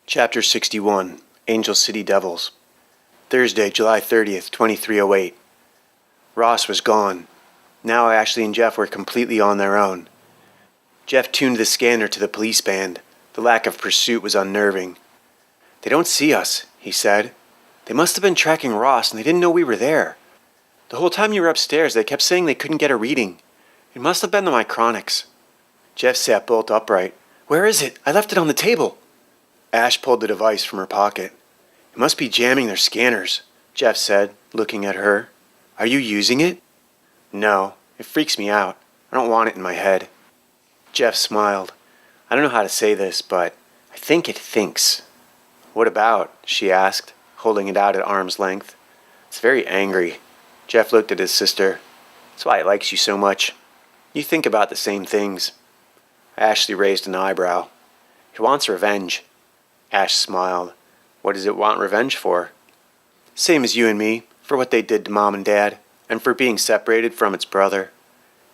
Chapter 61, Angel City Devils. Thursday, July 30th, 2308. Ross was gone. Now Ashley and Jeff were completely on their own. Jeff tuned the scanner to the police band. The lack of pursuit was unnerving. "They don't see us," he said. "They must have been tracking Ross and they didn't know we were there. The whole time you were upstairs, they kept saying they couldn't get a reading. It must have been the micronics." Jeff sat bolt upright. "Where is it? I left it on the table." Ash pulled the device from her pocket. "It must be jamming their scanners," Jeff said, looking at her. "Are you using it?" "No, it freaks me out. I don't want it in my head." Jeff smiled. "I don't know how to say this, but I think it thinks." "What about?" she asked, holding it out at arm's length. "It's very angry." Jeff looked at his sister. "That's why it likes you so much. You think about the same things." Ashley raised an eyebrow. "It wants revenge." Ash smiled. "What does it want revenge for?" "Same as you and me, for what they did to Mom and Dad, and for being separated from its brother."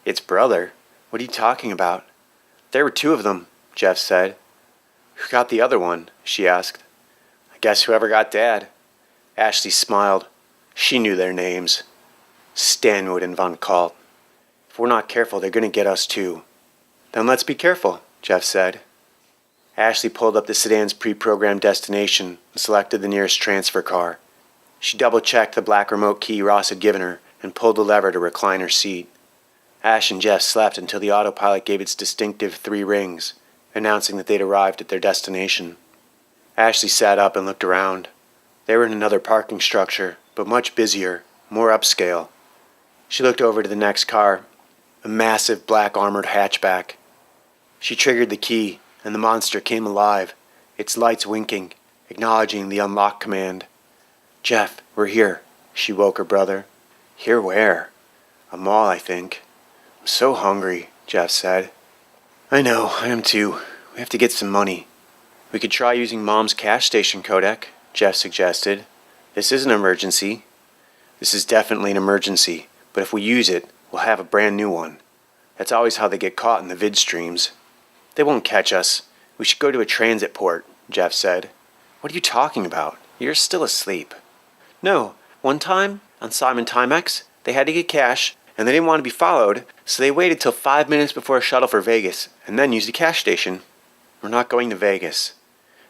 "Its brother? What are you talking about?" "There were two of them," Jeff said. "Who got the other one?" she asked. "I guess whoever got Dad." Ashley smiled. She knew their names. Stanwood and Von Kalt. "If we're not careful, they're going to get us too." "Then let's be careful," Jeff said. Ashley pulled up the sedan's pre-programmed destination and selected the nearest transfer car. She double-checked the black remote key Ross had given her and pulled the lever to recline her seat. Ash and Jeff slept until the autopilot gave its distinctive 3 rings, announcing that they'd arrived at their destination. Ashley sat up and looked around. They were in another parking structure, but much busier, more upscale. She looked over to the next car, a massive black armored hatchback. She triggered the key, and the monster came alive, its lights winking, acknowledging the unlock command. "Jeff, we're here," she woke her brother. "Here where?" "A mall, I think." "I'm so hungry," Jeff said. "I know, I am too. We have to get some money." "We could try using Mom's cash station codec," Jeff suggested. "This is an emergency." "This is definitely an emergency, but if we use it, we'll have a brand new one. That's always how they get caught in the vid streams." "They won't catch us. We should go to a transit port," Jeff said. "What are you talking about? You're still asleep." "No, one time, on Simon Timex, they had to get cash, and they didn't want to be followed, so they waited till 5 minutes before a shuttle for Vegas, and then used a cash station." "We're not going to Vegas."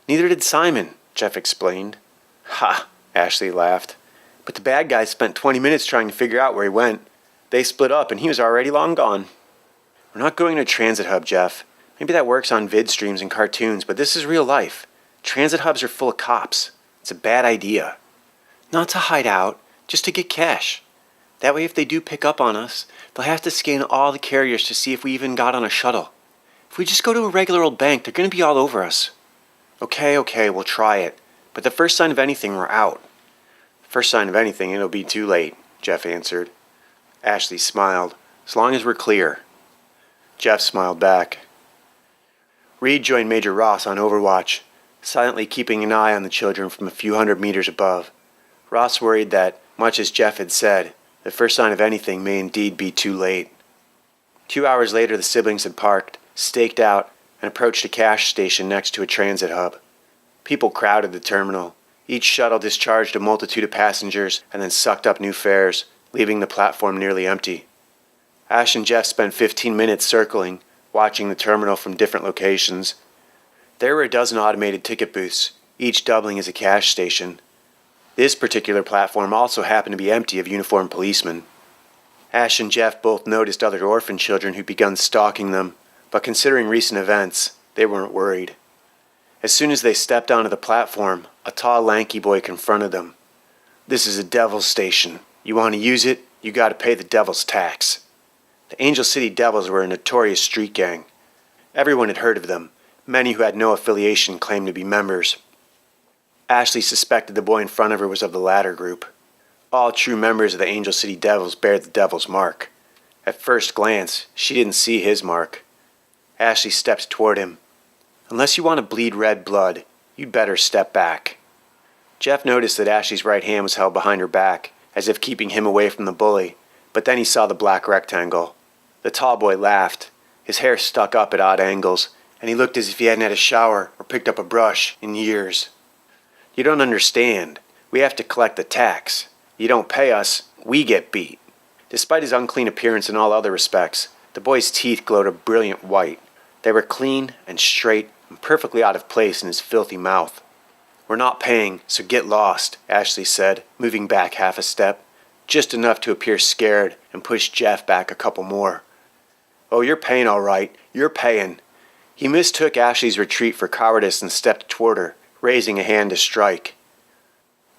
"Neither did Simon," Jeff explained. "Ha," Ashley laughed. "But the bad guys spent 20 minutes trying to figure out where he went. They split up, and he was already long gone." "We're not going to a transit hub, Jeff. Maybe that works on vid streams and cartoons, but this is real life. Transit hubs are full of cops. It's a bad idea." "Not to hide out, just to get cash. That way if they do pick up on us, they'll have to scan all the carriers to see if we even got on a shuttle. If we just go to a regular old bank, they're going to be all over us." Okay, we'll try it. But the first sign of anything, we're out." "First sign of anything, it'll be too late," Jeff answered. Ashley smiled. "As long as we're clear." Jeff smiled back. Reed joined Major Ross on Overwatch, silently keeping an eye on the children from a few hundred meters above. Ross worried that, much as Jeff had said, the first sign of anything may indeed be too late. 2 hours later, the siblings had parked, staked out, and approached a cash station next to a transit hub. People crowded the terminal. Each shuttle discharged a multitude of passengers and then sucked up new fares, leaving the platform nearly empty. Ash and Jeff spent 15 minutes circling, watching the terminal from different locations. There were a dozen automated ticket booths, each doubling as a cash station. This particular platform also happened to be empty of uniformed policemen. Ash and Jeff both noticed other orphan children who'd begun stalking them, but considering recent events, they weren't worried. As soon as they stepped onto the platform, a tall, lanky boy confronted them. "This is a devil's station. You want to use it, you got to pay the devil's tax." The Angel City Devils were a notorious street gang. Everyone had heard of them. Many who had no affiliation claimed to be members. Ashley suspected the boy in front of her was of the latter group. All true members of the Angel City Devils bear the devil's mark. At first glance, she didn't see his mark. Ashley stepped toward him. "Unless you want to bleed red blood, you'd better step back." Jeff noticed that Ashley's right hand was held behind her back, as if keeping him away from the bully, but then he saw the black rectangle. The tall boy laughed. His hair stuck up at odd angles, and he looked as if he hadn't had a shower or picked up a brush in years. You don't understand. We have to collect the tax. You don't pay us, we get beat. Despite his unclean appearance in all other respects, the boy's teeth glowed a brilliant white. They were clean and straight and perfectly out of place in his filthy mouth. We're not paying, so get lost, Ashley said, moving back half a step, just enough to appear scared and push Jeff back a couple more. Oh, you're paying all right. You're paying. He mistook Ashley's retreat for cowardice and stepped toward her, raising a hand to strike.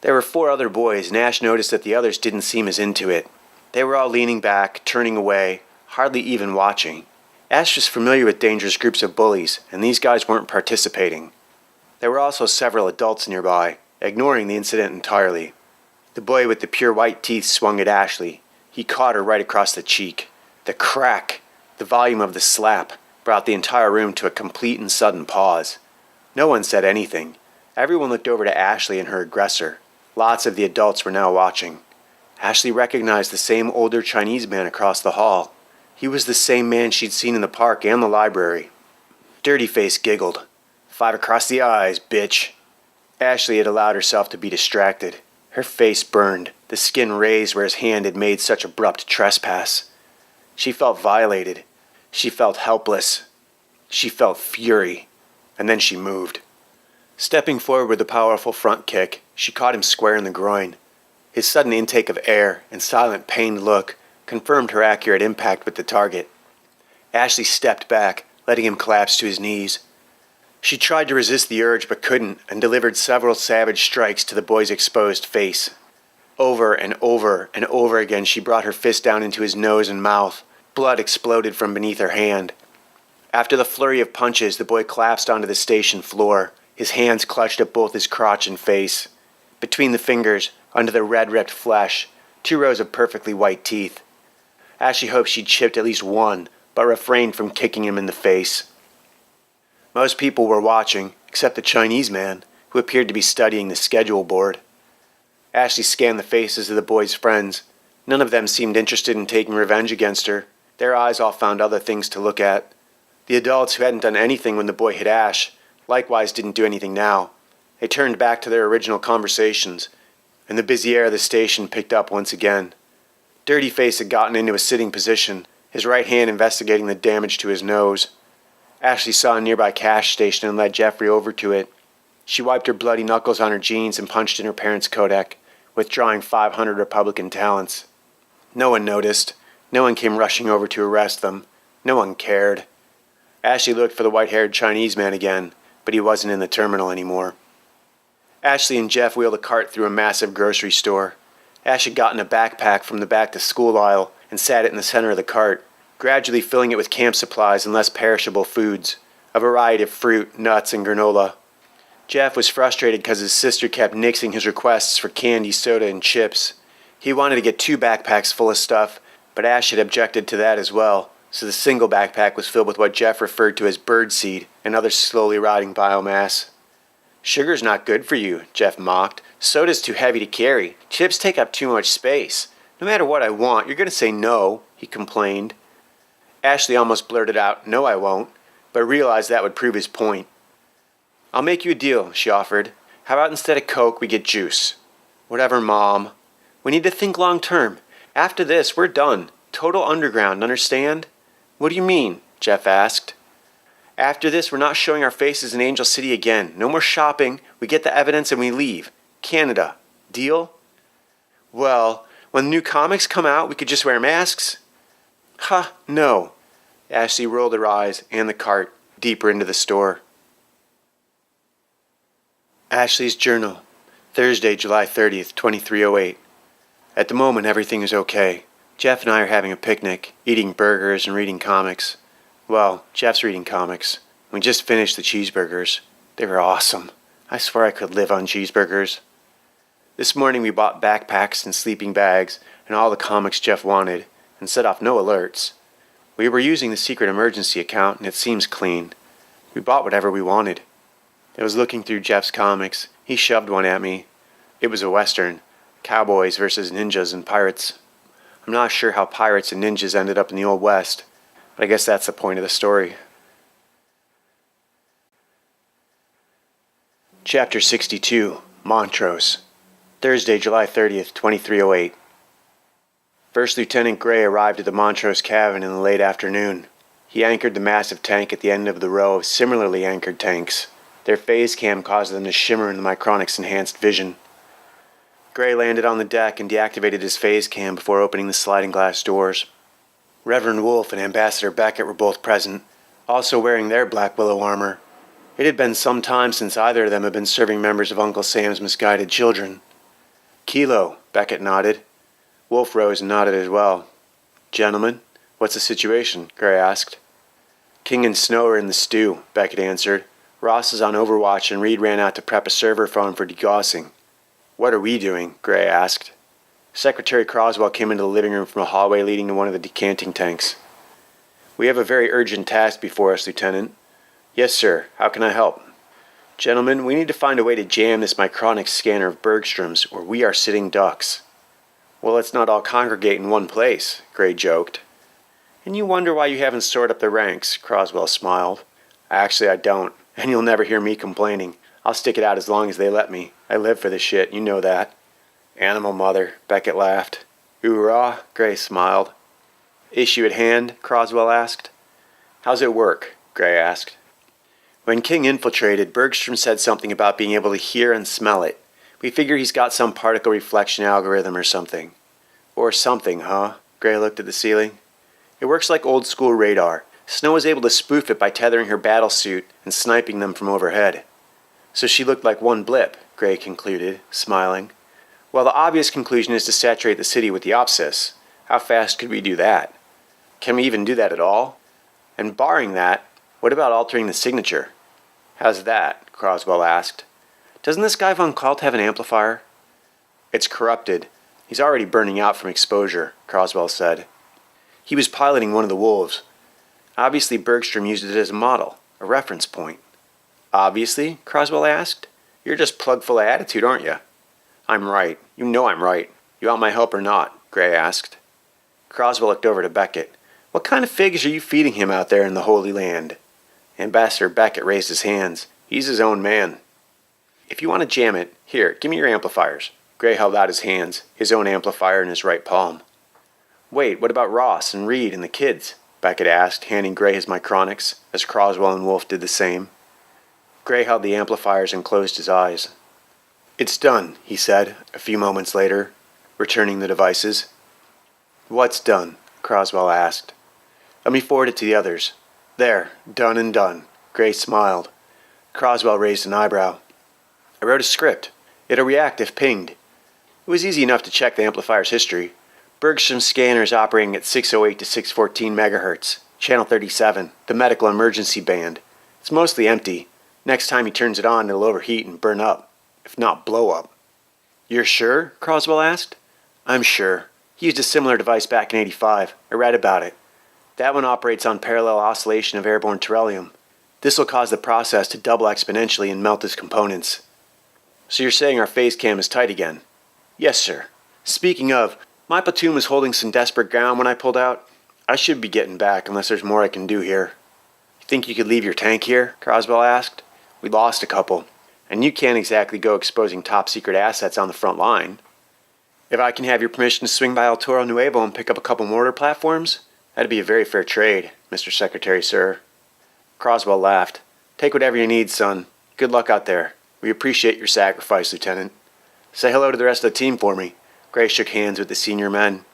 There were 4 other boys, and Ash noticed that the others didn't seem as into it. They were all leaning back, turning away, hardly even watching. Ash was familiar with dangerous groups of bullies, and these guys weren't participating. There were also several adults nearby, ignoring the incident entirely. The boy with the pure white teeth swung at Ashley. He caught her right across the cheek. The crack, the volume of the slap, brought the entire room to a complete and sudden pause. No one said anything. Everyone looked over to Ashley and her aggressor. Lots of the adults were now watching. Ashley recognized the same older Chinese man across the hall. He was the same man she'd seen in the park and the library. Dirtyface giggled. 5 across the eyes, bitch. Ashley had allowed herself to be distracted. Her face burned, the skin raised where his hand had made such abrupt trespass. She felt violated. She felt helpless. She felt fury. And then she moved. Stepping forward with a powerful front kick, she caught him square in the groin. His sudden intake of air and silent pained look confirmed her accurate impact with the target. Ashley stepped back, letting him collapse to his knees. She tried to resist the urge but couldn't, and delivered several savage strikes to the boy's exposed face. Over and over and over again she brought her fist down into his nose and mouth. Blood exploded from beneath her hand. After the flurry of punches, the boy collapsed onto the station floor, his hands clutched at both his crotch and face. Between the fingers, under the red-ripped flesh, 2 rows of perfectly white teeth. Ashley hoped she'd chipped at least one, but refrained from kicking him in the face. Most people were watching, except the Chinese man, who appeared to be studying the schedule board. Ashley scanned the faces of the boy's friends. None of them seemed interested in taking revenge against her. Their eyes all found other things to look at. The adults who hadn't done anything when the boy hit Ash likewise didn't do anything now. They turned back to their original conversations, and the busy air of the station picked up once again. Dirtyface had gotten into a sitting position, his right hand investigating the damage to his nose. Ashley saw a nearby cash station and led Jeffrey over to it. She wiped her bloody knuckles on her jeans and punched in her parents' Kodak, withdrawing 500 Republican talents. No one noticed. No one came rushing over to arrest them. No one cared. Ashley looked for the white-haired Chinese man again, but he wasn't in the terminal anymore. Ashley and Jeff wheeled a cart through a massive grocery store. Ash had gotten a backpack from the back-to-school aisle and sat it in the center of the cart, gradually filling it with camp supplies and less perishable foods, a variety of fruit, nuts, and granola. Jeff was frustrated because his sister kept nixing his requests for candy, soda, and chips. He wanted to get 2 backpacks full of stuff, but Ash had objected to that as well, so the single backpack was filled with what Jeff referred to as birdseed and other slowly rotting biomass. Sugar's not good for you, Jeff mocked. Soda's too heavy to carry. Chips take up too much space. No matter what I want, you're going to say no, he complained. Ashley almost blurted out, "No, I won't," but realized that would prove his point. "I'll make you a deal," she offered. "How about instead of Coke, we get juice?" "Whatever, Mom. We need to think long term. After this, we're done. Total underground, understand?" "What do you mean?" Jeff asked. "After this, we're not showing our faces in Angel City again. No more shopping. We get the evidence and we leave. Canada. Deal?" "Well, when the new comics come out, we could just wear masks." "Ha, no." Ashley rolled her eyes and the cart deeper into the store. Ashley's journal. Thursday, July 30th, 2308. At the moment, everything is okay. Jeff and I are having a picnic, eating burgers and reading comics. Well, Jeff's reading comics. We just finished the cheeseburgers. They were awesome. I swear I could live on cheeseburgers. This morning we bought backpacks and sleeping bags and all the comics Jeff wanted, and set off no alerts. We were using the secret emergency account, and it seems clean. We bought whatever we wanted. I was looking through Jeff's comics. He shoved one at me. It was a western. Cowboys versus ninjas and pirates. I'm not sure how pirates and ninjas ended up in the Old West, but I guess that's the point of the story. Chapter 62, Montrose. Thursday, July 30th, 2308. First Lieutenant Gray arrived at the Montrose cabin in the late afternoon. He anchored the massive tank at the end of the row of similarly anchored tanks. Their phase cam caused them to shimmer in the Micronic's enhanced vision. Gray landed on the deck and deactivated his phase cam before opening the sliding glass doors. Reverend Wolfe and Ambassador Beckett were both present, also wearing their Black Willow armor. It had been some time since either of them had been serving members of Uncle Sam's misguided children. Kilo, Beckett nodded. Wolfe rose and nodded as well. Gentlemen, what's the situation? Gray asked. King and Snow are in the stew, Beckett answered. Ross is on Overwatch and Reed ran out to prep a server farm for degaussing. What are we doing? Gray asked. Secretary Croswell came into the living room from a hallway leading to one of the decanting tanks. We have a very urgent task before us, Lieutenant. Yes, sir. How can I help? Gentlemen, we need to find a way to jam this Micronic scanner of Bergstrom's, or we are sitting ducks. Well, let's not all congregate in one place, Gray joked. And you wonder why you haven't soared up the ranks, Croswell smiled. Actually, I don't, and you'll never hear me complaining. I'll stick it out as long as they let me. I live for this shit, you know that. Animal mother, Beckett laughed. Hoorah, Gray smiled. Issue at hand, Croswell asked. How's it work? Gray asked. When King infiltrated, Bergstrom said something about being able to hear and smell it. We figure he's got some particle reflection algorithm or something. Or something, huh? Gray looked at the ceiling. It works like old school radar. Snow was able to spoof it by tethering her battle suit and sniping them from overhead. So she looked like one blip, Gray concluded, smiling. Well, the obvious conclusion is to saturate the city with the Opsis. How fast could we do that? Can we even do that at all? And barring that, what about altering the signature? How's that? Croswell asked. Doesn't this guy Von Kalt have an amplifier? It's corrupted. He's already burning out from exposure, Croswell said. He was piloting one of the Wolves. Obviously, Bergstrom used it as a model, a reference point. Obviously? Croswell asked. You're just plug full of attitude, aren't you? I'm right. You know I'm right. You want my help or not? Gray asked. Croswell looked over to Beckett. What kind of figs are you feeding him out there in the Holy Land? Ambassador Beckett raised his hands. He's his own man. If you want to jam it, here, give me your amplifiers. Gray held out his hands, his own amplifier in his right palm. Wait, what about Ross and Reed and the kids? Beckett asked, handing Gray his Micronics, as Croswell and Wolfe did the same. Gray held the amplifiers and closed his eyes. It's done, he said, a few moments later, returning the devices. What's done? Croswell asked. Let me forward it to the others. There, done and done. Gray smiled. Croswell raised an eyebrow. I wrote a script. It'll react if pinged. It was easy enough to check the amplifier's history. Bergstrom's scanner is operating at 608 to 614 megahertz, channel 37, the medical emergency band. It's mostly empty. Next time he turns it on, it'll overheat and burn up, if not blow up. You're sure? Croswell asked. I'm sure. He used a similar device back in '85. I read about it. That one operates on parallel oscillation of airborne terrelium. This will cause the process to double exponentially and melt its components. So you're saying our phase cam is tight again? Yes, sir. Speaking of, my platoon was holding some desperate ground when I pulled out. I should be getting back unless there's more I can do here. You think you could leave your tank here? Croswell asked. We lost a couple, and you can't exactly go exposing top-secret assets on the front line. If I can have your permission to swing by El Toro Nuevo and pick up a couple mortar platforms, that'd be a very fair trade, Mr. Secretary, sir. Croswell laughed. Take whatever you need, son. Good luck out there. We appreciate your sacrifice, Lieutenant. Say hello to the rest of the team for me. Gray shook hands with the senior men.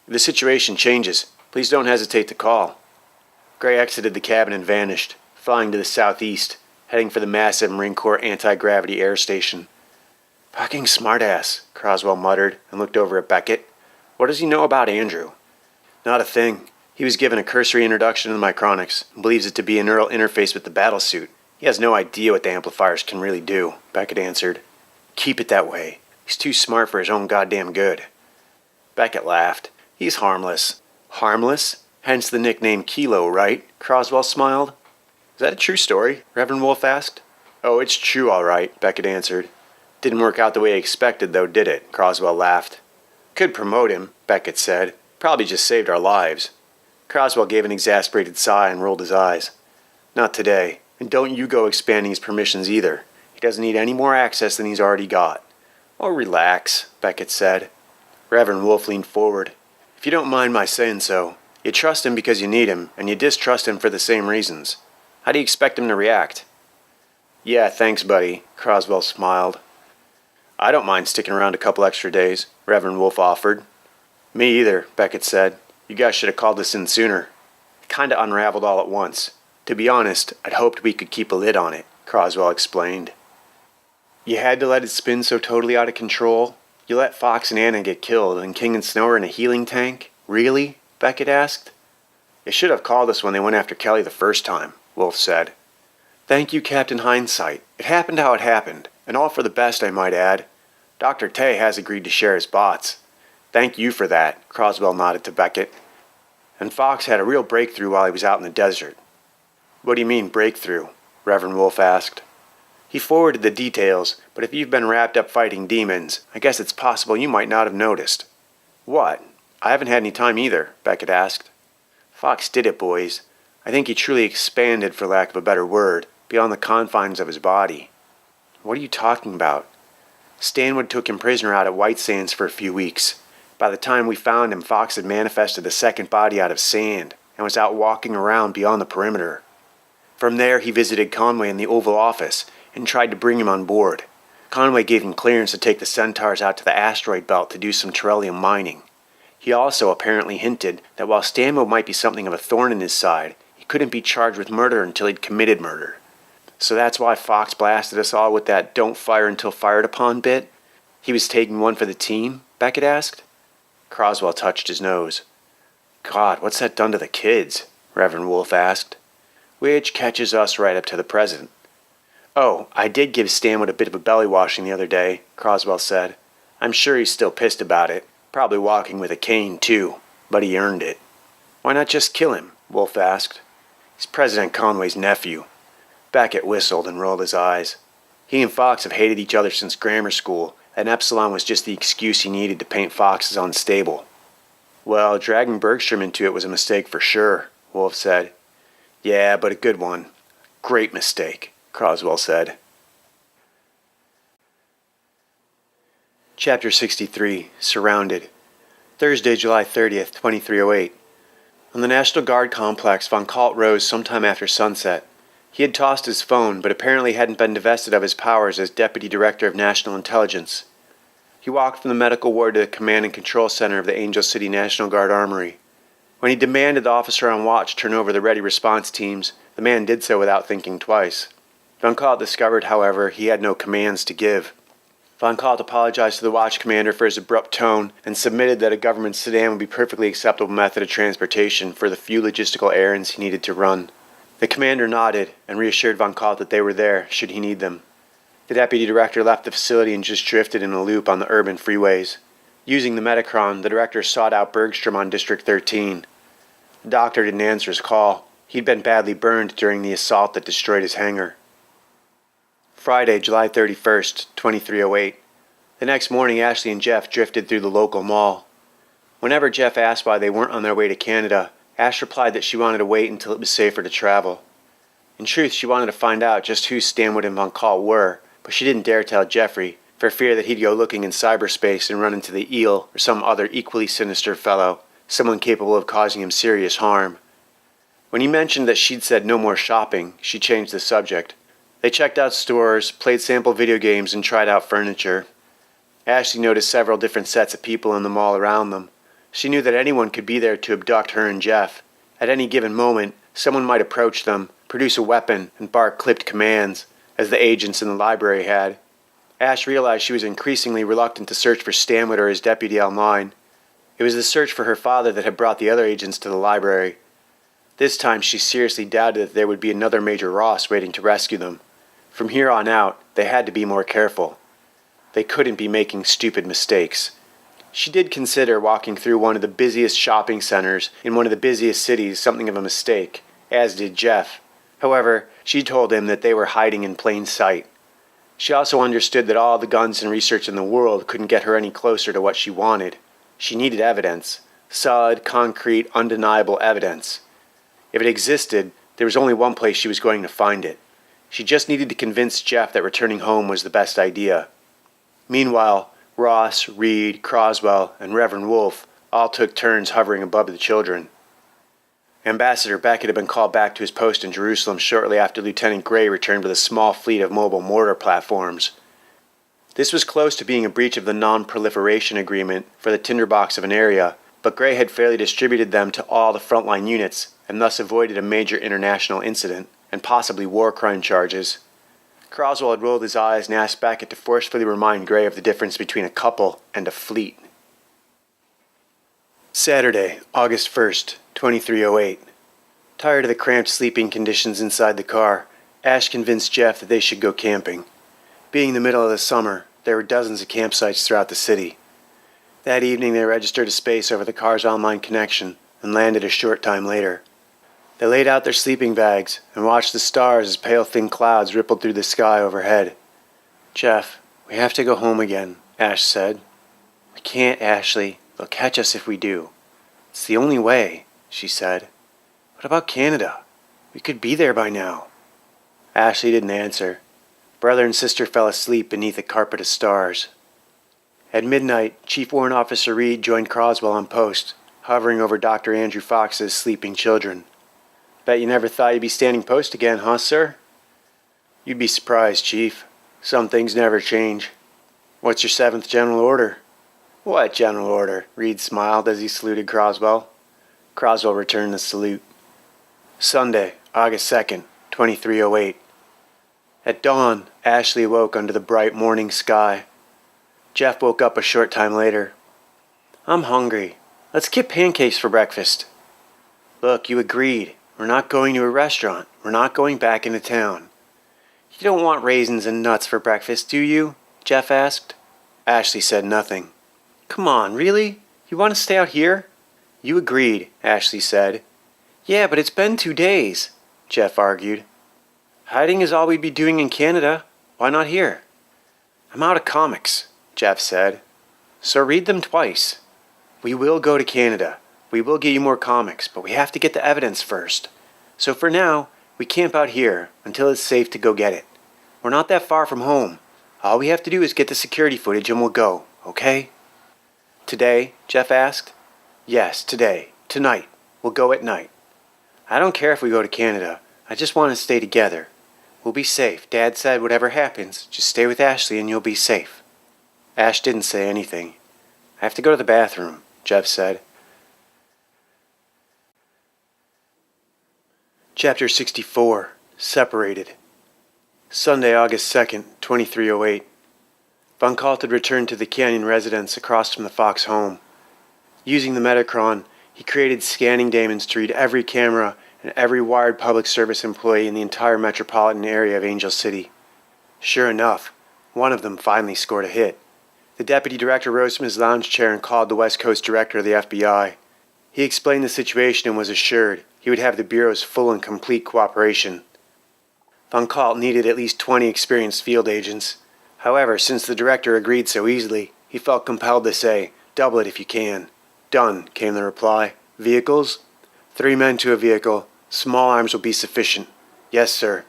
If the situation changes, please don't hesitate to call. Gray exited the cabin and vanished, flying to the southeast, heading for the massive Marine Corps anti-gravity air station. Fucking smartass, Croswell muttered and looked over at Beckett. What does he know about Andrew? Not a thing. He was given a cursory introduction to the Micronics and believes it to be a neural interface with the battlesuit. He has no idea what the amplifiers can really do, Beckett answered. Keep it that way. He's too smart for his own goddamn good. Beckett laughed. He's harmless. Harmless? Hence the nickname Kilo, right? Croswell smiled. Is that a true story? Reverend Wolfe asked. Oh, it's true all right, Beckett answered. Didn't work out the way I expected, though, did it? Croswell laughed. Could promote him, Beckett said. Probably just saved our lives. Croswell gave an exasperated sigh and rolled his eyes. Not today, and don't you go expanding his permissions either. He doesn't need any more access than he's already got. Oh, relax, Beckett said. Reverend Wolf leaned forward. If you don't mind my saying so, you trust him because you need him, and you distrust him for the same reasons. How do you expect him to react? Yeah, thanks, buddy, Croswell smiled. I don't mind sticking around a couple extra days, Reverend Wolf offered. Me either, Beckett said. You guys should have called us in sooner. It kinda unraveled all at once. To be honest, I'd hoped we could keep a lid on it, Croswell explained. You had to let it spin so totally out of control? You let Fox and Anna get killed, and King and Snow are in a healing tank? Really? Beckett asked. They should have called us when they went after Kelly the first time, Wolf said. Thank you, Captain Hindsight. It happened how it happened, and all for the best, I might add. Dr. Tay has agreed to share his bots. Thank you for that, Croswell nodded to Beckett. And Fox had a real breakthrough while he was out in the desert. What do you mean, breakthrough? Reverend Wolf asked. He forwarded the details, but if you've been wrapped up fighting demons, I guess it's possible you might not have noticed. What? I haven't had any time either, Beckett asked. Fox did it, boys. I think he truly expanded, for lack of a better word, beyond the confines of his body. What are you talking about? Stanwood took him prisoner out at White Sands for a few weeks. By the time we found him, Fox had manifested a second body out of sand and was out walking around beyond the perimeter. From there, he visited Conway in the Oval Office and tried to bring him on board. Conway gave him clearance to take the Centaurs out to the asteroid belt to do some Terrellium mining. He also apparently hinted that while Stanwood might be something of a thorn in his side, he couldn't be charged with murder until he'd committed murder. So that's why Fox blasted us all with that don't fire until fired upon bit? He was taking one for the team? Beckett asked. Croswell touched his nose. God, what's that done to the kids? Reverend Wolf asked. Which catches us right up to the present. Oh, I did give Stanwood a bit of a belly washing the other day, Croswell said. I'm sure he's still pissed about it. Probably walking with a cane, too. But he earned it. Why not just kill him? Wolf asked. He's President Conway's nephew. Beckett whistled and rolled his eyes. He and Fox have hated each other since grammar school, and Epsilon was just the excuse he needed to paint Fox as unstable. Well, dragging Bergstrom into it was a mistake for sure, Wolf said. Yeah, but a good one. Great mistake, Croswell said. Chapter 63, Surrounded. Thursday, July 30th, 2308. On the National Guard complex, Von Kalt rose sometime after sunset. He had tossed his phone, but apparently hadn't been divested of his powers as Deputy Director of National Intelligence. He walked from the medical ward to the command and control center of the Angel City National Guard Armory. When he demanded the officer on watch turn over the ready response teams, the man did so without thinking twice. Von Kalt discovered, however, he had no commands to give. Von Kalt apologized to the watch commander for his abrupt tone and submitted that a government sedan would be a perfectly acceptable method of transportation for the few logistical errands he needed to run. The commander nodded and reassured Von Kalt that they were there should he need them. The deputy director left the facility and just drifted in a loop on the urban freeways. Using the Metacron, the director sought out Bergstrom on District 13. The doctor didn't answer his call. He'd been badly burned during the assault that destroyed his hangar. Friday, July 31st, 2308. The next morning, Ashley and Jeff drifted through the local mall. Whenever Jeff asked why they weren't on their way to Canada, Ash replied that she wanted to wait until it was safer to travel. In truth, she wanted to find out just who Stanwood and Von Kalt were, but she didn't dare tell Jeffrey, for fear that he'd go looking in cyberspace and run into the Eel or some other equally sinister fellow, someone capable of causing him serious harm. When he mentioned that she'd said no more shopping, she changed the subject. They checked out stores, played sample video games, and tried out furniture. Ashley noticed several different sets of people in the mall around them. She knew that anyone could be there to abduct her and Jeff. At any given moment, someone might approach them, produce a weapon, and bark clipped commands, as the agents in the library had. Ash realized she was increasingly reluctant to search for Stanwood or his deputy online. It was the search for her father that had brought the other agents to the library. This time she seriously doubted that there would be another Major Ross waiting to rescue them. From here on out, they had to be more careful. They couldn't be making stupid mistakes. She did consider walking through one of the busiest shopping centers in one of the busiest cities something of a mistake, as did Jeff. However, she told him that they were hiding in plain sight. She also understood that all the guns and research in the world couldn't get her any closer to what she wanted. She needed evidence. Solid, concrete, undeniable evidence. If it existed, there was only one place she was going to find it. She just needed to convince Jeff that returning home was the best idea. Meanwhile, Ross, Reed, Croswell, and Reverend Wolfe all took turns hovering above the children. Ambassador Beckett had been called back to his post in Jerusalem shortly after Lieutenant Gray returned with a small fleet of mobile mortar platforms. This was close to being a breach of the non-proliferation agreement for the tinderbox of an area, but Gray had fairly distributed them to all the frontline units and thus avoided a major international incident and possibly war crime charges. Croswell had rolled his eyes and asked Beckett to forcefully remind Gray of the difference between a couple and a fleet. Saturday, August 1st, 2308. Tired of the cramped sleeping conditions inside the car, Ash convinced Jeff that they should go camping. Being the middle of the summer, there were dozens of campsites throughout the city. That evening they registered a space over the car's online connection and landed a short time later. They laid out their sleeping bags and watched the stars as pale thin clouds rippled through the sky overhead. "Jeff, we have to go home again," Ash said. "We can't, Ashley. They'll catch us if we do." "It's the only way," she said. "What about Canada? We could be there by now." Ashley didn't answer. Brother and sister fell asleep beneath a carpet of stars. At midnight, Chief Warrant Officer Reed joined Croswell on post, hovering over Dr. Andrew Fox's sleeping children. "Bet you never thought you'd be standing post again, huh, sir?" "You'd be surprised, Chief. Some things never change." "What's your 7th general order?" "What general order?" Reed smiled as he saluted Croswell. Croswell returned the salute. Sunday, August 2nd, 2308. At dawn, Ashley awoke under the bright morning sky. Jeff woke up a short time later. "I'm hungry. Let's get pancakes for breakfast." "Look, you agreed. We're not going to a restaurant. We're not going back into town." "You don't want raisins and nuts for breakfast, do you?" Jeff asked. Ashley said nothing. "Come on, really? You want to stay out here?" "You agreed," Ashley said. "Yeah, but it's been 2 days," Jeff argued. "Hiding is all we'd be doing in Canada. Why not here?" "I'm out of comics," Jeff said. "So read them twice." "We will go to Canada. We will get you more comics, but we have to get the evidence first. So for now, we camp out here until it's safe to go get it. We're not that far from home. All we have to do is get the security footage and we'll go, okay?" "Today?" Jeff asked. "Yes, today. Tonight. We'll go at night." "I don't care if we go to Canada. I just want to stay together. We'll be safe. Dad said whatever happens, just stay with Ashley and you'll be safe." Ash didn't say anything. "I have to go to the bathroom," Jeff said. Chapter 64. Separated. Sunday, August 2nd, 2308. Von Kalt had returned to the Canyon residence across from the Fox home. Using the Metacron, he created scanning daemons to read every camera and every wired public service employee in the entire metropolitan area of Angel City. Sure enough, one of them finally scored a hit. The deputy director rose from his lounge chair and called the West Coast director of the FBI. He explained the situation and was assured he would have the Bureau's full and complete cooperation. Von Kalt needed at least 20 experienced field agents. However, since the director agreed so easily, he felt compelled to say, "Double it if you can." "Done," came the reply. "Vehicles?" 3 men to a vehicle. Small arms will be sufficient." "Yes, sir."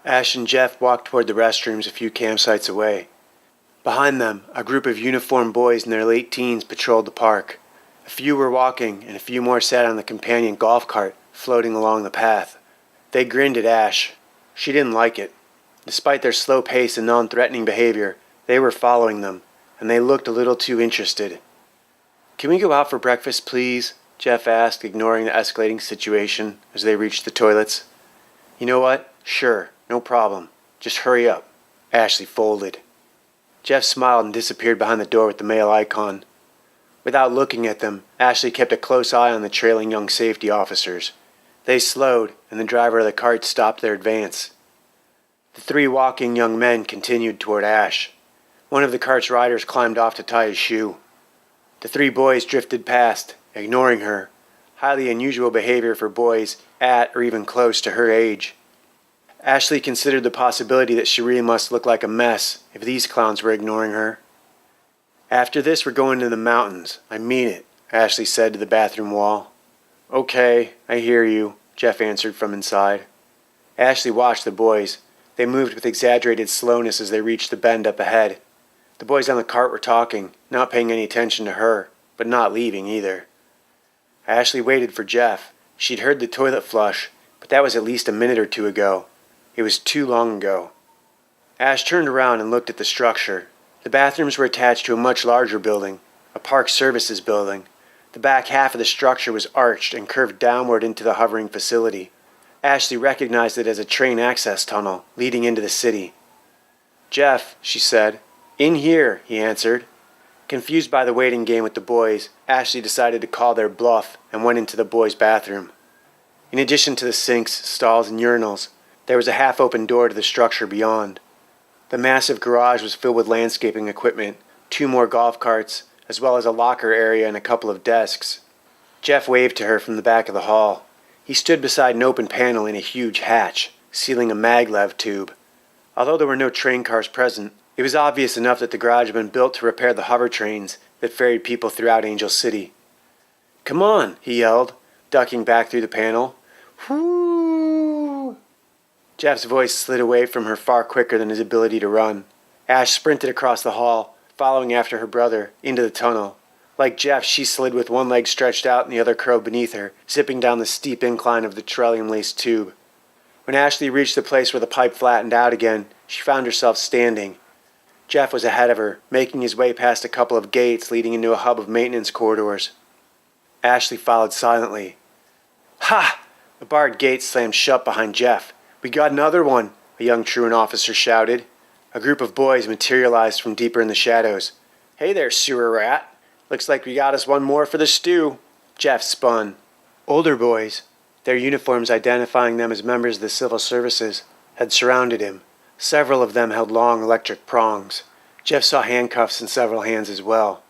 Ash and Jeff walked toward the restrooms a few campsites away. Behind them, a group of uniformed boys in their late teens patrolled the park. A few were walking, and a few more sat on the companion golf cart floating along the path. They grinned at Ash. She didn't like it. Despite their slow pace and non-threatening behavior, they were following them, and they looked a little too interested. "Can we go out for breakfast, please?" Jeff asked, ignoring the escalating situation as they reached the toilets. "You know what? Sure, no problem. Just hurry up." Ashley folded. Jeff smiled and disappeared behind the door with the male icon. Without looking at them, Ashley kept a close eye on the trailing young safety officers. They slowed, and the driver of the cart stopped their advance. The 3 walking young men continued toward Ash. One of the cart's riders climbed off to tie his shoe. The 3 boys drifted past, ignoring her, highly unusual behavior for boys at or even close to her age. Ashley considered the possibility that she really must look like a mess if these clowns were ignoring her. "After this, we're going to the mountains. I mean it," Ashley said to the bathroom wall. "Okay, I hear you," Jeff answered from inside. Ashley watched the boys. They moved with exaggerated slowness as they reached the bend up ahead. The boys on the cart were talking, not paying any attention to her, but not leaving either. Ashley waited for Jeff. She'd heard the toilet flush, but that was at least a minute or two ago. It was too long ago. Ash turned around and looked at the structure. The bathrooms were attached to a much larger building, a park services building. The back half of the structure was arched and curved downward into the hovering facility. Ashley recognized it as a train access tunnel leading into the city. "Jeff," she said. "In here," he answered. Confused by the waiting game with the boys, Ashley decided to call their bluff and went into the boys' bathroom. In addition to the sinks, stalls, and urinals, there was a half-open door to the structure beyond. The massive garage was filled with landscaping equipment, 2 more golf carts, as well as a locker area and a couple of desks. Jeff waved to her from the back of the hall. He stood beside an open panel in a huge hatch, sealing a maglev tube. Although there were no train cars present, it was obvious enough that the garage had been built to repair the hover trains that ferried people throughout Angel City. "Come on," he yelled, ducking back through the panel. "Whoo!" Jeff's voice slid away from her far quicker than his ability to run. Ash sprinted across the hall, following after her brother, into the tunnel. Like Jeff, she slid with one leg stretched out and the other curled beneath her, zipping down the steep incline of the trellium-laced tube. When Ashley reached the place where the pipe flattened out again, she found herself standing. Jeff was ahead of her, making his way past a couple of gates leading into a hub of maintenance corridors. Ashley followed silently. "Ha!" The barred gate slammed shut behind Jeff. "We got another one," a young truant officer shouted. A group of boys materialized from deeper in the shadows. "Hey there, sewer rat. Looks like we got us one more for the stew." Jeff spun. Older boys, their uniforms identifying them as members of the civil services, had surrounded him. Several of them held long electric prongs. Jeff saw handcuffs in several hands as well.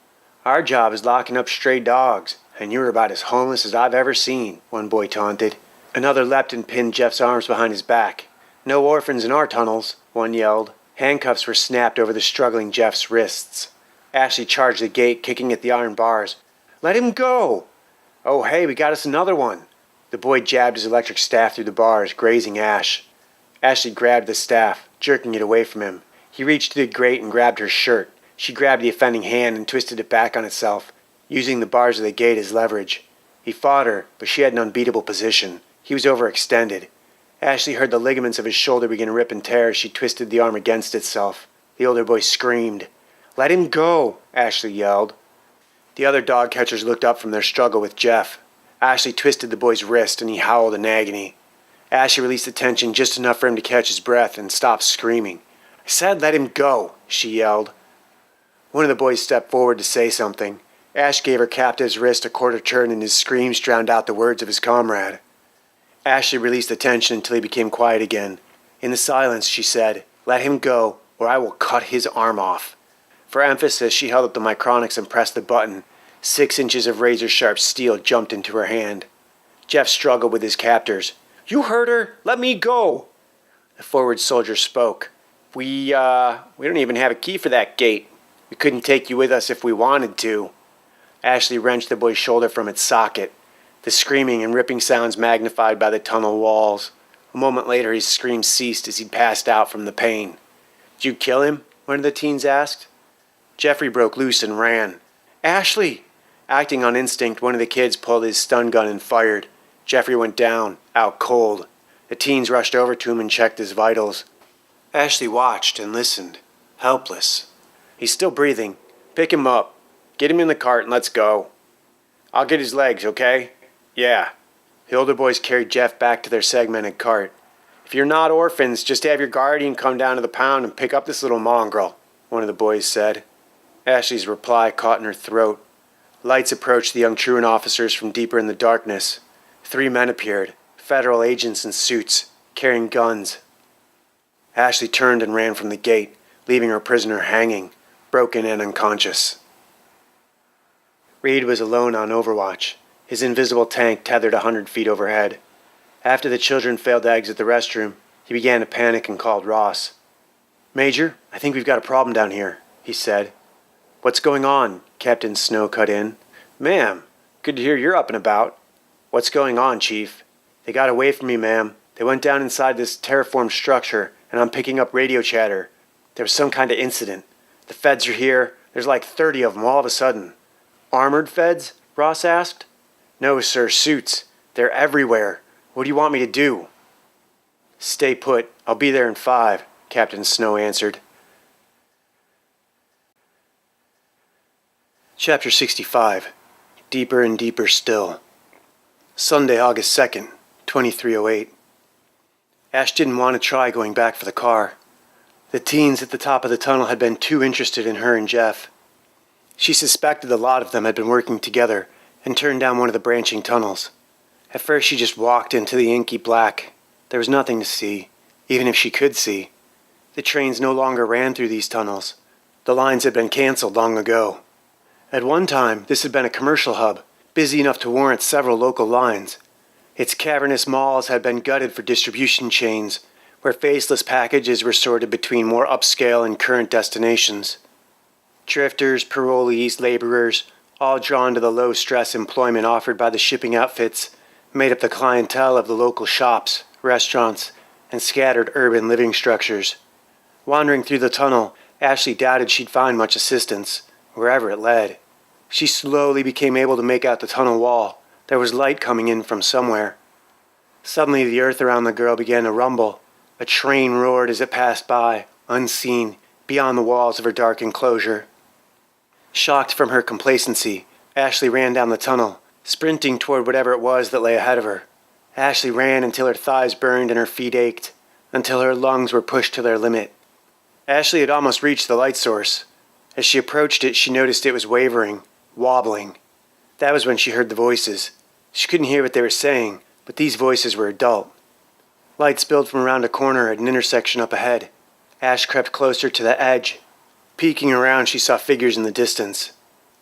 "Our job is locking up stray dogs, and you're about as homeless as I've ever seen," one boy taunted. Another leapt and pinned Jeff's arms behind his back. "No orphans in our tunnels," one yelled. Handcuffs were snapped over the struggling Jeff's wrists. Ashley charged the gate, kicking at the iron bars. "Let him go!" "Oh, hey, we got us another one." The boy jabbed his electric staff through the bars, grazing Ash. Ashley grabbed the staff, jerking it away from him. He reached to the grate and grabbed her shirt. She grabbed the offending hand and twisted it back on itself, using the bars of the gate as leverage. He fought her, but she had an unbeatable position. He was overextended. Ashley heard the ligaments of his shoulder begin to rip and tear as she twisted the arm against itself. The older boy screamed. "Let him go," Ashley yelled. The other dog catchers looked up from their struggle with Jeff. Ashley twisted the boy's wrist and he howled in agony. Ashley released the tension just enough for him to catch his breath and stop screaming. "I said let him go," she yelled. One of the boys stepped forward to say something. Ash gave her captive's wrist a quarter turn and his screams drowned out the words of his comrade. Ashley released the tension until he became quiet again. In the silence, she said, "Let him go, or I will cut his arm off." For emphasis, she held up the micronics and pressed the button. 6 inches of razor-sharp steel jumped into her hand. Jeff struggled with his captors. "You heard her! Let me go!" The forward soldier spoke. We don't even have a key for that gate. We couldn't take you with us if we wanted to." Ashley wrenched the boy's shoulder from its socket. The screaming and ripping sounds magnified by the tunnel walls. A moment later, his screams ceased as he passed out from the pain. "Did you kill him?" one of the teens asked. Jeffrey broke loose and ran. "Ashley!" Acting on instinct, one of the kids pulled his stun gun and fired. Jeffrey went down, out cold. The teens rushed over to him and checked his vitals. Ashley watched and listened, helpless. "He's still breathing. Pick him up. Get him in the cart and let's go." "I'll get his legs, okay?" "Yeah." The older boys carried Jeff back to their segmented cart. "If you're not orphans, just have your guardian come down to the pound and pick up this little mongrel," one of the boys said. Ashley's reply caught in her throat. Lights approached the young truant officers from deeper in the darkness. 3 men appeared, federal agents in suits, carrying guns. Ashley turned and ran from the gate, leaving her prisoner hanging, broken and unconscious. Reed was alone on overwatch, his invisible tank tethered 100 feet overhead. After the children failed to exit the restroom, he began to panic and called Ross. "Major, I think we've got a problem down here," he said. "What's going on?" Captain Snow cut in. "Ma'am, good to hear you're up and about." "What's going on, Chief?" They got away from me, ma'am. They went down inside this terraformed structure, and I'm picking up radio chatter. There was some kind of incident. The feds are here. There's like 30 of them all of a sudden. Armored feds? Ross asked. No, sir, suits. They're everywhere. What do you want me to do? Stay put. I'll be there in 5, Captain Snow answered. Chapter 65. Deeper and Deeper Still. Sunday, August 2nd, 2308. Ash didn't want to try going back for the car. The teens at the top of the tunnel had been too interested in her and Jeff. She suspected a lot of them had been working together and turned down one of the branching tunnels. At first she just walked into the inky black. There was nothing to see, even if she could see. The trains no longer ran through these tunnels. The lines had been canceled long ago. At one time, this had been a commercial hub, busy enough to warrant several local lines. Its cavernous malls had been gutted for distribution chains, where faceless packages were sorted between more upscale and current destinations. Drifters, parolees, laborers, all drawn to the low-stress employment offered by the shipping outfits, made up the clientele of the local shops, restaurants, and scattered urban living structures. Wandering through the tunnel, Ashley doubted she'd find much assistance, wherever it led. She slowly became able to make out the tunnel wall. There was light coming in from somewhere. Suddenly the earth around the girl began to rumble. A train roared as it passed by, unseen, beyond the walls of her dark enclosure. Shocked from her complacency, Ashley ran down the tunnel, sprinting toward whatever it was that lay ahead of her. Ashley ran until her thighs burned and her feet ached, until her lungs were pushed to their limit. Ashley had almost reached the light source. As she approached it, she noticed it was wavering, wobbling. That was when she heard the voices. She couldn't hear what they were saying, but these voices were adult. Light spilled from around a corner at an intersection up ahead. Ash crept closer to the edge. Peeking around, she saw figures in the distance.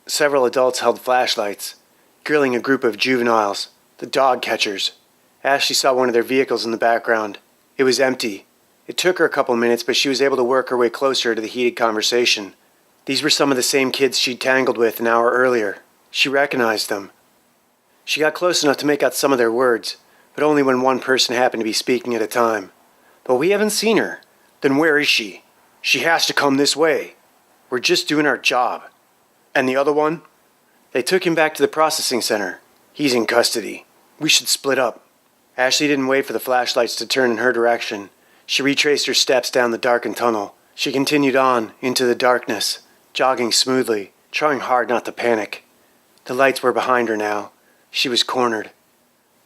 Several adults held flashlights, grilling a group of juveniles, the dog catchers. Ashley saw one of their vehicles in the background. It was empty. It took her a couple minutes, but she was able to work her way closer to the heated conversation. These were some of the same kids she'd tangled with an hour earlier. She recognized them. She got close enough to make out some of their words, but only when one person happened to be speaking at a time. But we haven't seen her. Then where is she? She has to come this way. We're just doing our job. And the other one? They took him back to the processing center. He's in custody. We should split up. Ashley didn't wait for the flashlights to turn in her direction. She retraced her steps down the darkened tunnel. She continued on into the darkness, jogging smoothly, trying hard not to panic. The lights were behind her now. She was cornered.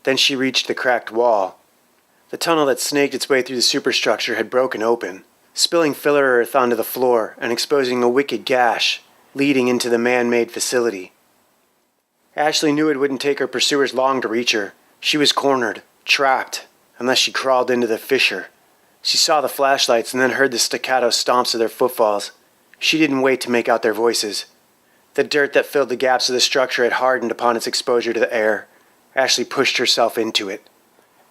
Then she reached the cracked wall. The tunnel that snaked its way through the superstructure had broken open, spilling filler earth onto the floor and exposing a wicked gash leading into the man-made facility. Ashley knew it wouldn't take her pursuers long to reach her. She was cornered, trapped, unless she crawled into the fissure. She saw the flashlights and then heard the staccato stomps of their footfalls. She didn't wait to make out their voices. The dirt that filled the gaps of the structure had hardened upon its exposure to the air. Ashley pushed herself into it.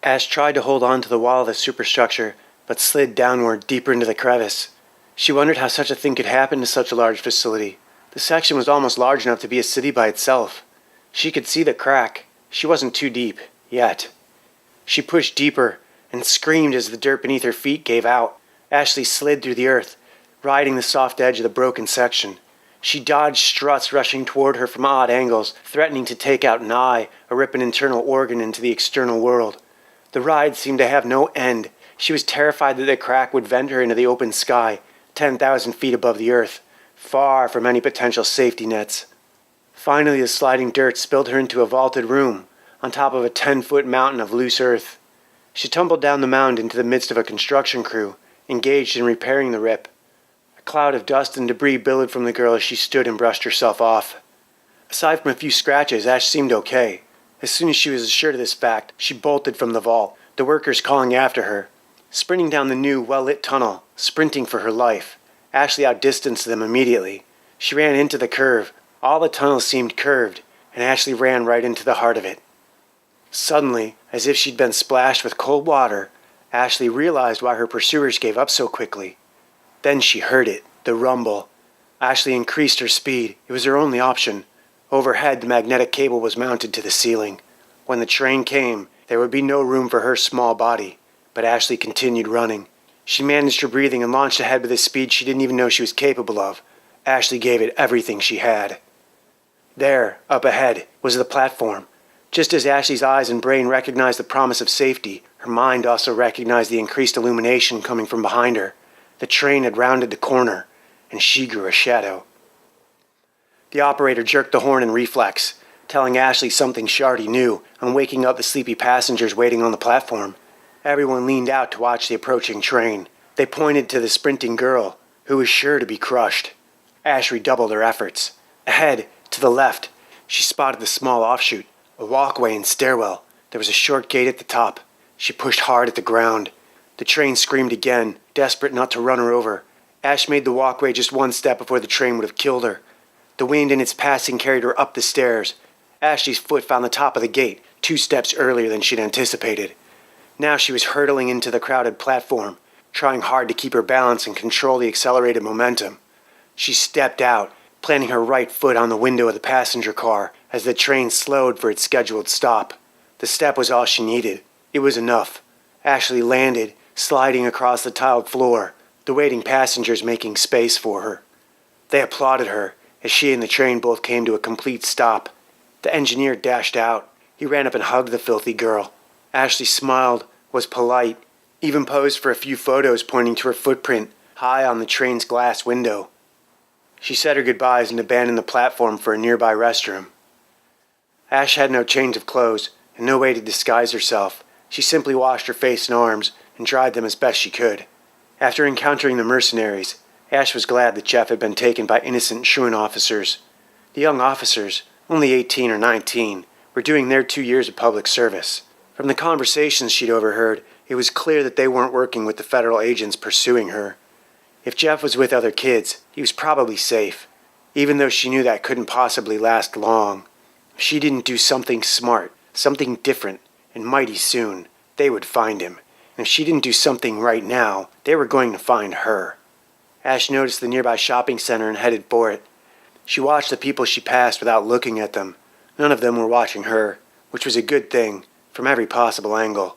Ash tried to hold on to the wall of the superstructure, but slid downward deeper into the crevice. She wondered how such a thing could happen to such a large facility. The section was almost large enough to be a city by itself. She could see the crack. She wasn't too deep, yet. She pushed deeper and screamed as the dirt beneath her feet gave out. Ashley slid through the earth, riding the soft edge of the broken section. She dodged struts rushing toward her from odd angles, threatening to take out an eye or rip an internal organ into the external world. The ride seemed to have no end. She was terrified that the crack would vent her into the open sky, 10,000 feet above the earth, far from any potential safety nets. Finally, the sliding dirt spilled her into a vaulted room, on top of a 10-foot mountain of loose earth. She tumbled down the mound into the midst of a construction crew, engaged in repairing the rip. A cloud of dust and debris billowed from the girl as she stood and brushed herself off. Aside from a few scratches, Ash seemed okay. As soon as she was assured of this fact, she bolted from the vault, the workers calling after her. Sprinting down the new, well-lit tunnel, sprinting for her life, Ashley outdistanced them immediately. She ran into the curve. All the tunnel seemed curved, and Ashley ran right into the heart of it. Suddenly, as if she'd been splashed with cold water, Ashley realized why her pursuers gave up so quickly. Then she heard it, the rumble. Ashley increased her speed. It was her only option. Overhead, the magnetic cable was mounted to the ceiling. When the train came, There would be no room for her small body, but Ashley continued running. She managed her breathing and launched ahead with a speed she didn't even know she was capable of. Ashley gave it everything she had. There, up ahead, was the platform. Just as Ashley's eyes and brain recognized the promise of safety, her mind also recognized the increased illumination coming from behind her. The train had rounded the corner, and she grew a shadow. The operator jerked the horn in reflex, telling Ashley something she already knew and waking up the sleepy passengers waiting on the platform. Everyone leaned out to watch the approaching train. They pointed to the sprinting girl, who was sure to be crushed. Ash redoubled her efforts. Ahead, to the left, she spotted the small offshoot, a walkway and stairwell. There was a short gate at the top. She pushed hard at the ground. The train screamed again, desperate not to run her over. Ash made the walkway just one step before the train would have killed her. The wind in its passing carried her up the stairs. Ashley's foot found the top of the gate, 2 steps earlier than she'd anticipated. Now she was hurtling into the crowded platform, trying hard to keep her balance and control the accelerated momentum. She stepped out, planting her right foot on the window of the passenger car as the train slowed for its scheduled stop. The step was all she needed. It was enough. Ashley landed, sliding across the tiled floor, the waiting passengers making space for her. They applauded her as she and the train both came to a complete stop. The engineer dashed out. He ran up and hugged the filthy girl. Ashley smiled, was polite, even posed for a few photos pointing to her footprint high on the train's glass window. She said her goodbyes and abandoned the platform for a nearby restroom. Ash had no change of clothes and no way to disguise herself. She simply washed her face and arms and dried them as best she could. After encountering the mercenaries, Ash was glad that Jeff had been taken by innocent truant officers. The young officers, only 18 or 19, were doing their 2 years of public service. From the conversations she'd overheard, it was clear that they weren't working with the federal agents pursuing her. If Jeff was with other kids, he was probably safe, even though she knew that couldn't possibly last long. If she didn't do something smart, something different, and mighty soon, they would find him. And if she didn't do something right now, they were going to find her. Ash noticed the nearby shopping center and headed for it. She watched the people she passed without looking at them. None of them were watching her, which was a good thing, from every possible angle.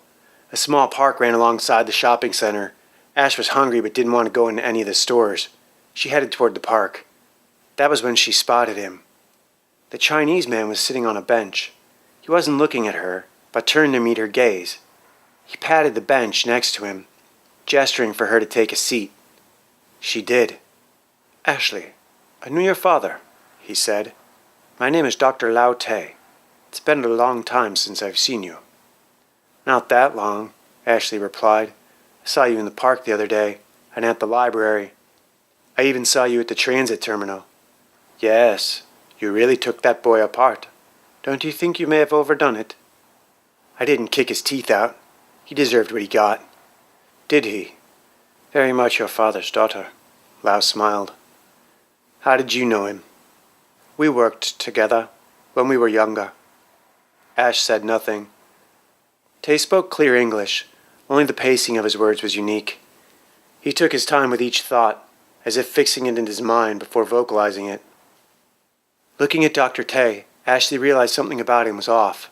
A small park ran alongside the shopping center. Ash was hungry but didn't want to go into any of the stores. She headed toward the park. That was when she spotted him. The Chinese man was sitting on a bench. He wasn't looking at her, but turned to meet her gaze. He patted the bench next to him, gesturing for her to take a seat. She did. "Ashley, I knew your father," he said. "My name is Dr. Lao Te. It's been a long time since I've seen you." "Not that long," Ashley replied. "I saw you in the park the other day, and at the library. I even saw you at the transit terminal." "Yes, you really took that boy apart. Don't you think you may have overdone it?" "I didn't kick his teeth out. He deserved what he got." "Did he? Very much your father's daughter." Lao smiled. "How did you know him?" "We worked together when we were younger." Ash said nothing. Tay spoke clear English. Only the pacing of his words was unique. He took his time with each thought, as if fixing it in his mind before vocalizing it. Looking at Dr. Tay, Ashley realized something about him was off.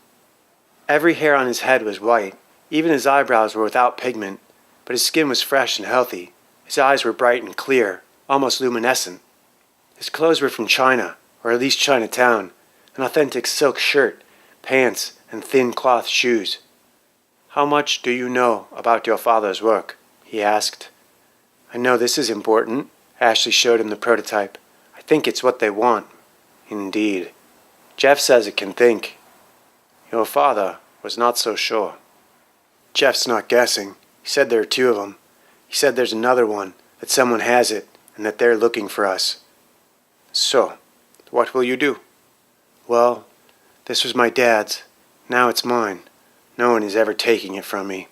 Every hair on his head was white. Even his eyebrows were without pigment, but his skin was fresh and healthy. His eyes were bright and clear, almost luminescent. His clothes were from China, or at least Chinatown, an authentic silk shirt, pants, and thin cloth shoes. "How much do you know about your father's work?" he asked. "I know this is important." Ashley showed him the prototype. "I think it's what they want." "Indeed. Jeff says it can think." "Your father was not so sure." "Jeff's not guessing. He said there are 2 of them. He said there's another one, that someone has it, and that they're looking for us." "So, what will you do?" "Well, this was my dad's. Now it's mine. No one is ever taking it from me."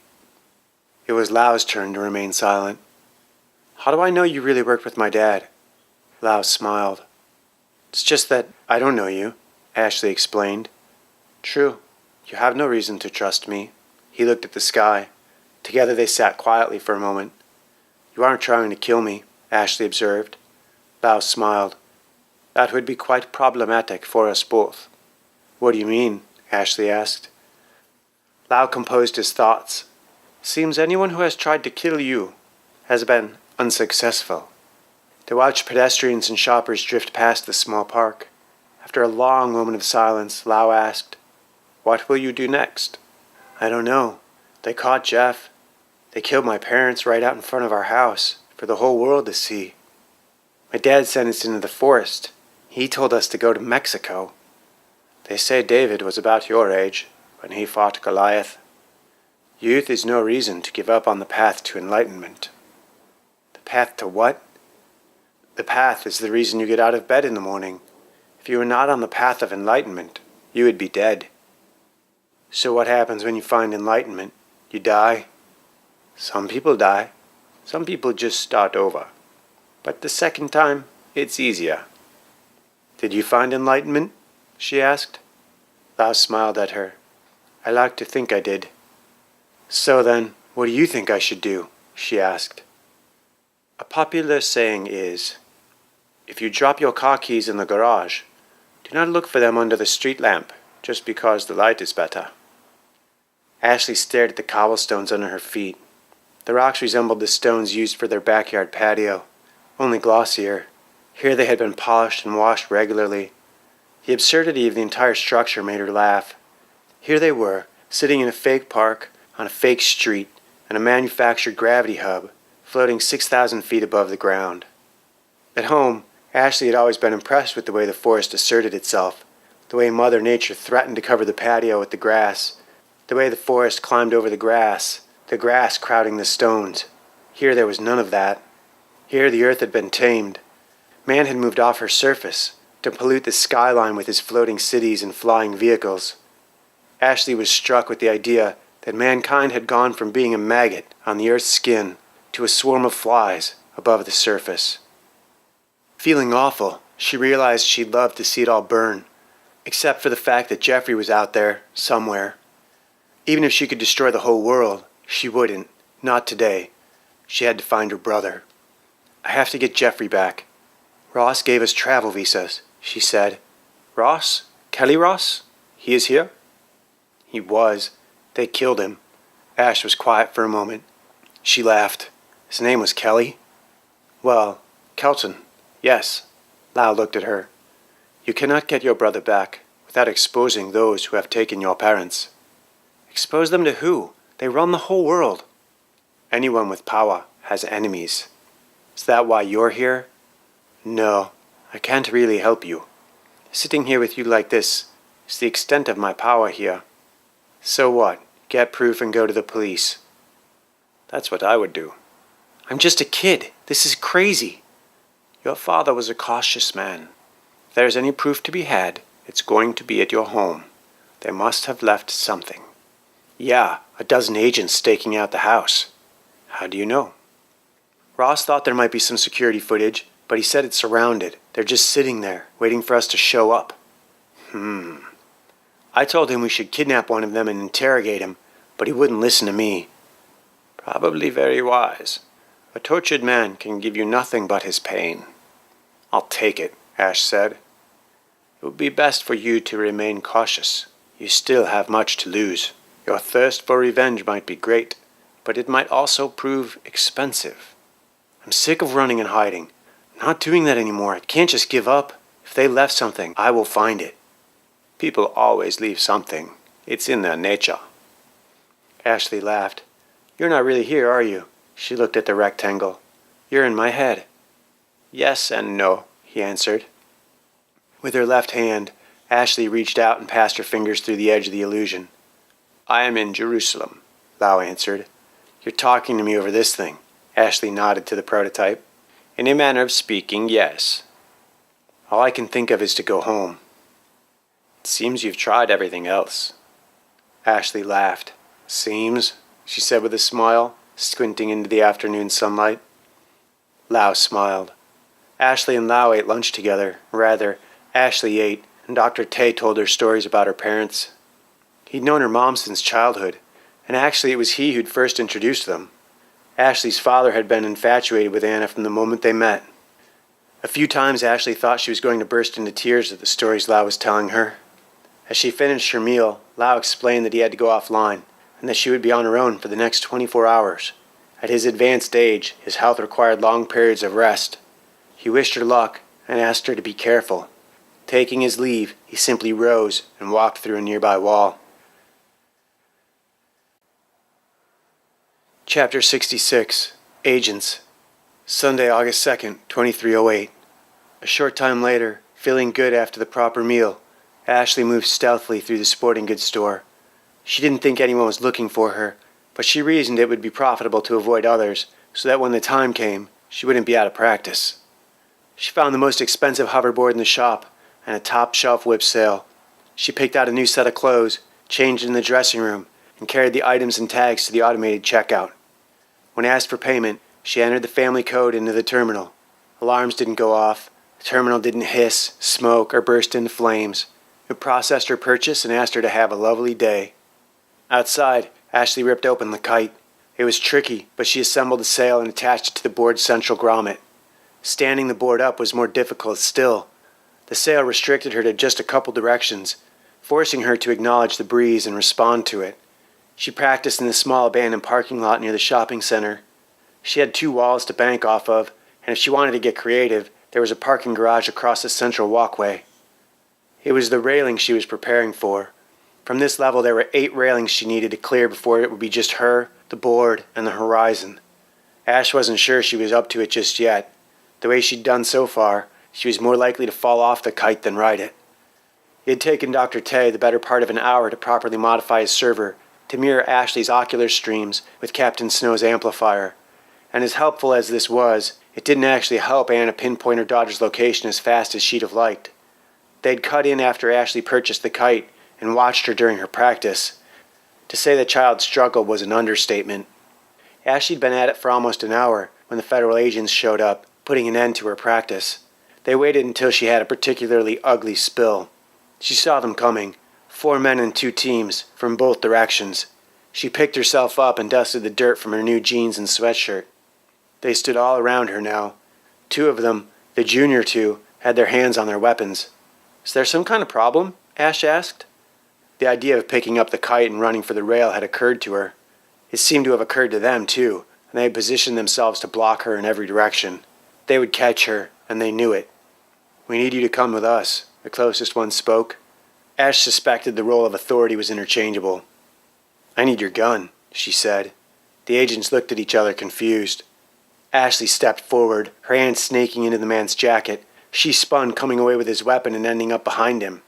It was Lau's turn to remain silent. "How do I know you really worked with my dad?" Lau smiled. "It's just that I don't know you," Ashley explained. "True. You have no reason to trust me." He looked at the sky. Together they sat quietly for a moment. "You aren't trying to kill me," Ashley observed. Lau smiled. "That would be quite problematic for us both." "What do you mean?" Ashley asked. Lau composed his thoughts. Seems anyone who has tried to kill you has been unsuccessful. They watched pedestrians and shoppers drift past the small park. After a long moment of silence, Lau asked, "What will you do next?" "I don't know. They caught Jeff. They killed my parents right out in front of our house for the whole world to see. My dad sent us into the forest. He told us to go to Mexico. They say David was about your age when he fought Goliath. Youth is no reason to give up on the path to enlightenment." "The path to what?" "The path is the reason you get out of bed in the morning. If you were not on the path of enlightenment, you would be dead." "So what happens when you find enlightenment? You die?" "Some people die. Some people just start over. But the second time, it's easier." "Did you find enlightenment?" she asked. Lau smiled at her. "I like to think I did." "So then, what do you think I should do?" she asked. "A popular saying is, if you drop your car keys in the garage, do not look for them under the street lamp just because the light is better." Ashley stared at the cobblestones under her feet. The rocks resembled the stones used for their backyard patio, only glossier. Here they had been polished and washed regularly. The absurdity of the entire structure made her laugh. Here they were, sitting in a fake park, on a fake street, in a manufactured gravity hub, floating 6,000 feet above the ground. At home, Ashley had always been impressed with the way the forest asserted itself, the way Mother Nature threatened to cover the patio with the grass, the way the forest climbed over the grass crowding the stones. Here there was none of that. Here the earth had been tamed. Man had moved off her surface to pollute the skyline with his floating cities and flying vehicles. Ashley was struck with the idea that mankind had gone from being a maggot on the earth's skin to a swarm of flies above the surface. Feeling awful, she realized she'd love to see it all burn, except for the fact that Jeffrey was out there, somewhere. Even if she could destroy the whole world, she wouldn't. Not today. She had to find her brother. "I have to get Jeffrey back. Ross gave us travel visas," she said. "Ross? Kelly Ross? He is here?" "He was. They killed him." Ash was quiet for a moment. She laughed. "His name was Kelly?" "Well, Kelton. Yes." Lau looked at her. "You cannot get your brother back without exposing those who have taken your parents." "Expose them to who? They run the whole world." "Anyone with power has enemies. Is that why you're here?" "No, I can't really help you. Sitting here with you like this is the extent of my power here." "So what? Get proof and go to the police." "That's what I would do." "I'm just a kid. This is crazy." "Your father was a cautious man. If there is any proof to be had, it's going to be at your home. They must have left something." "Yeah, a dozen agents staking out the house." "How do you know?" "Ross thought there might be some security footage, but he said it's surrounded. They're just sitting there, waiting for us to show up." "I told him we should kidnap one of them and interrogate him, but he wouldn't listen to me." "Probably very wise. A tortured man can give you nothing but his pain." "I'll take it," Ash said. "It would be best for you to remain cautious. You still have much to lose. Your thirst for revenge might be great, but it might also prove expensive." "I'm sick of running and hiding. I'm not doing that anymore. I can't just give up. If they left something, I will find it." "People always leave something. It's in their nature." Ashley laughed. "You're not really here, are you?" She looked at the rectangle. "You're in my head." "Yes and no," he answered. With her left hand, Ashley reached out and passed her fingers through the edge of the illusion. "I am in Jerusalem," Lau answered. "You're talking to me over this thing." Ashley nodded to the prototype. "In a manner of speaking, yes. All I can think of is to go home." "It seems you've tried everything else." Ashley laughed. "Seems," she said with a smile, squinting into the afternoon sunlight. Lau smiled. Ashley and Lau ate lunch together. Rather, Ashley ate, and Dr. Tay told her stories about her parents. He'd known her mom since childhood, and actually it was he who'd first introduced them. Ashley's father had been infatuated with Anna from the moment they met. A few times Ashley thought she was going to burst into tears at the stories Lau was telling her. As she finished her meal, Lau explained that he had to go offline, and that she would be on her own for the next 24 hours. At his advanced age, his health required long periods of rest. He wished her luck and asked her to be careful. Taking his leave, he simply rose and walked through a nearby wall. Chapter 66. Agents. Sunday, August 2nd, 2308. A short time later, feeling good after the proper meal, Ashley moved stealthily through the sporting goods store. She didn't think anyone was looking for her, but she reasoned it would be profitable to avoid others so that when the time came, she wouldn't be out of practice. She found the most expensive hoverboard in the shop and a top-shelf whip sale. She picked out a new set of clothes, changed in the dressing room, and carried the items and tags to the automated checkout. When asked for payment, she entered the family code into the terminal. Alarms didn't go off. The terminal didn't hiss, smoke, or burst into flames. It processed her purchase and asked her to have a lovely day. Outside, Ashley ripped open the kite. It was tricky, but she assembled the sail and attached it to the board's central grommet. Standing the board up was more difficult still. The sail restricted her to just a couple directions, forcing her to acknowledge the breeze and respond to it. She practiced in the small abandoned parking lot near the shopping center. She had 2 walls to bank off of, and if she wanted to get creative, there was a parking garage across the central walkway. It was the railing she was preparing for. From this level, there were 8 railings she needed to clear before it would be just her, the board, and the horizon. Ash wasn't sure she was up to it just yet. The way she'd done so far, she was more likely to fall off the kite than ride it. It had taken Dr. Tay the better part of an hour to properly modify his server to mirror Ashley's ocular streams with Captain Snow's amplifier. And as helpful as this was, it didn't actually help Anna pinpoint her daughter's location as fast as she'd have liked. They'd cut in after Ashley purchased the kite and watched her during her practice. To say the child struggled was an understatement. Ashley'd been at it for almost an hour when the federal agents showed up, putting an end to her practice. They waited until she had a particularly ugly spill. She saw them coming, 4 men in 2 teams, from both directions. She picked herself up and dusted the dirt from her new jeans and sweatshirt. They stood all around her now. 2 of them, the junior 2, had their hands on their weapons. "Is there some kind of problem?" Ash asked. The idea of picking up the kite and running for the rail had occurred to her. It seemed to have occurred to them, too, and they had positioned themselves to block her in every direction. They would catch her, and they knew it. "We need you to come with us," the closest one spoke. Ash suspected the role of authority was interchangeable. "I need your gun," she said. The agents looked at each other confused. Ashley stepped forward, her hand snaking into the man's jacket. She spun, coming away with his weapon and ending up behind him.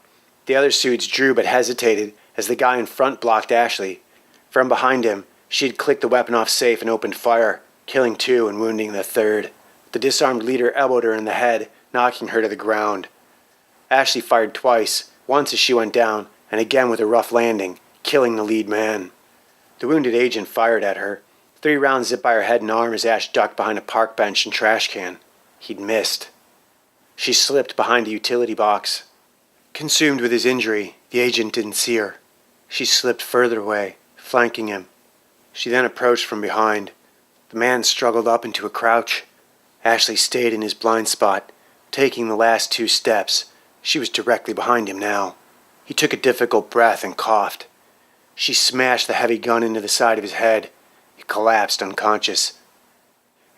The other suits drew but hesitated as the guy in front blocked Ashley. From behind him, she had clicked the weapon off safe and opened fire, killing 2 and wounding the 3rd. The disarmed leader elbowed her in the head, knocking her to the ground. Ashley fired twice, once as she went down, and again with a rough landing, killing the lead man. The wounded agent fired at her. 3 rounds zipped by her head and arm as Ash ducked behind a park bench and trash can. He'd missed. She slipped behind a utility box. Consumed with his injury, the agent didn't see her. She slipped further away, flanking him. She then approached from behind. The man struggled up into a crouch. Ashley stayed in his blind spot, taking the last 2 steps. She was directly behind him now. He took a difficult breath and coughed. She smashed the heavy gun into the side of his head. He collapsed unconscious.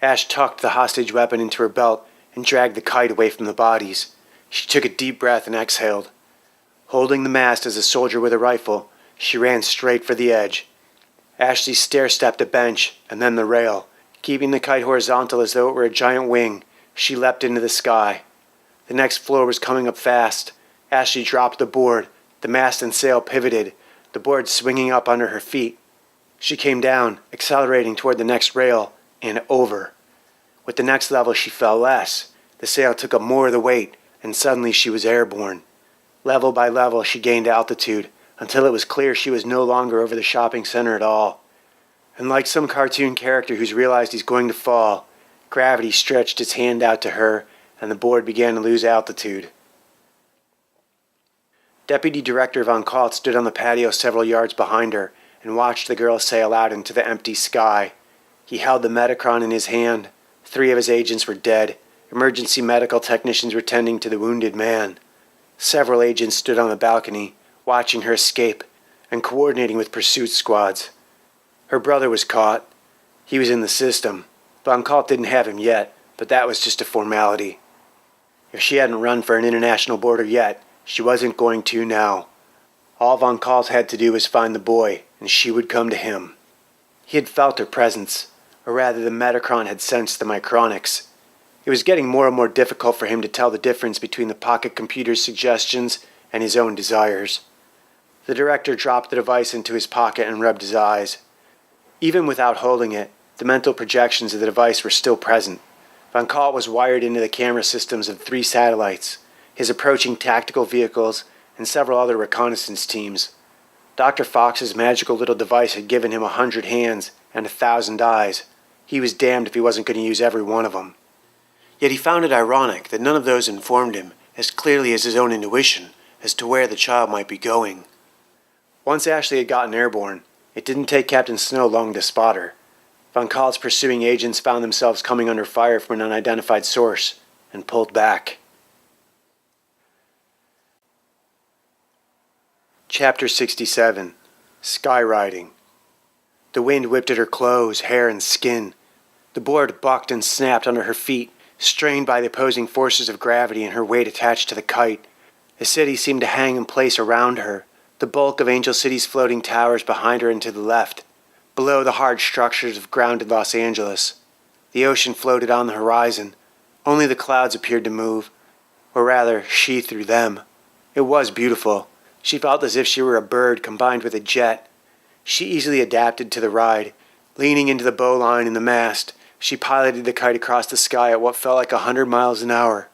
Ash tucked the hostage weapon into her belt and dragged the kite away from the bodies. She took a deep breath and exhaled. Holding the mast as a soldier with a rifle, she ran straight for the edge. Ashley stair-stepped a bench and then the rail. Keeping the kite horizontal as though it were a giant wing, she leapt into the sky. The next floor was coming up fast. Ashley dropped the board. The mast and sail pivoted, the board swinging up under her feet. She came down, accelerating toward the next rail, and over. With the next level, she fell less. The sail took up more of the weight, and suddenly she was airborne. Level by level, she gained altitude, until it was clear she was no longer over the shopping center at all. And like some cartoon character who's realized he's going to fall, gravity stretched its hand out to her, and the board began to lose altitude. Deputy Director Von Kalt stood on the patio several yards behind her and watched the girl sail out into the empty sky. He held the Metacron in his hand. 3 of his agents were dead. Emergency medical technicians were tending to the wounded man. Several agents stood on the balcony, watching her escape and coordinating with pursuit squads. Her brother was caught. He was in the system. Von Kalt didn't have him yet, but that was just a formality. If she hadn't run for an international border yet, she wasn't going to now. All Von Kalt had to do was find the boy, and she would come to him. He had felt her presence, or rather the Metacron had sensed the Micronics. It was getting more and more difficult for him to tell the difference between the pocket computer's suggestions and his own desires. The director dropped the device into his pocket and rubbed his eyes. Even without holding it, the mental projections of the device were still present. Von Kalt was wired into the camera systems of 3 satellites, his approaching tactical vehicles, and several other reconnaissance teams. Dr. Fox's magical little device had given him 100 hands and 1,000 eyes. He was damned if he wasn't going to use every one of them. Yet he found it ironic that none of those informed him, as clearly as his own intuition, as to where the child might be going. Once Ashley had gotten airborne, it didn't take Captain Snow long to spot her. Von Kalt's pursuing agents found themselves coming under fire from an unidentified source and pulled back. Chapter 67. Skyriding. The wind whipped at her clothes, hair, and skin. The board bucked and snapped under her feet, strained by the opposing forces of gravity and her weight attached to the kite. The city seemed to hang in place around her, the bulk of Angel City's floating towers behind her and to the left, below the hard structures of grounded Los Angeles. The ocean floated on the horizon. Only the clouds appeared to move, or rather, she through them. It was beautiful. She felt as if she were a bird combined with a jet. She easily adapted to the ride. Leaning into the bowline and the mast, she piloted the kite across the sky at what felt like 100 miles an hour.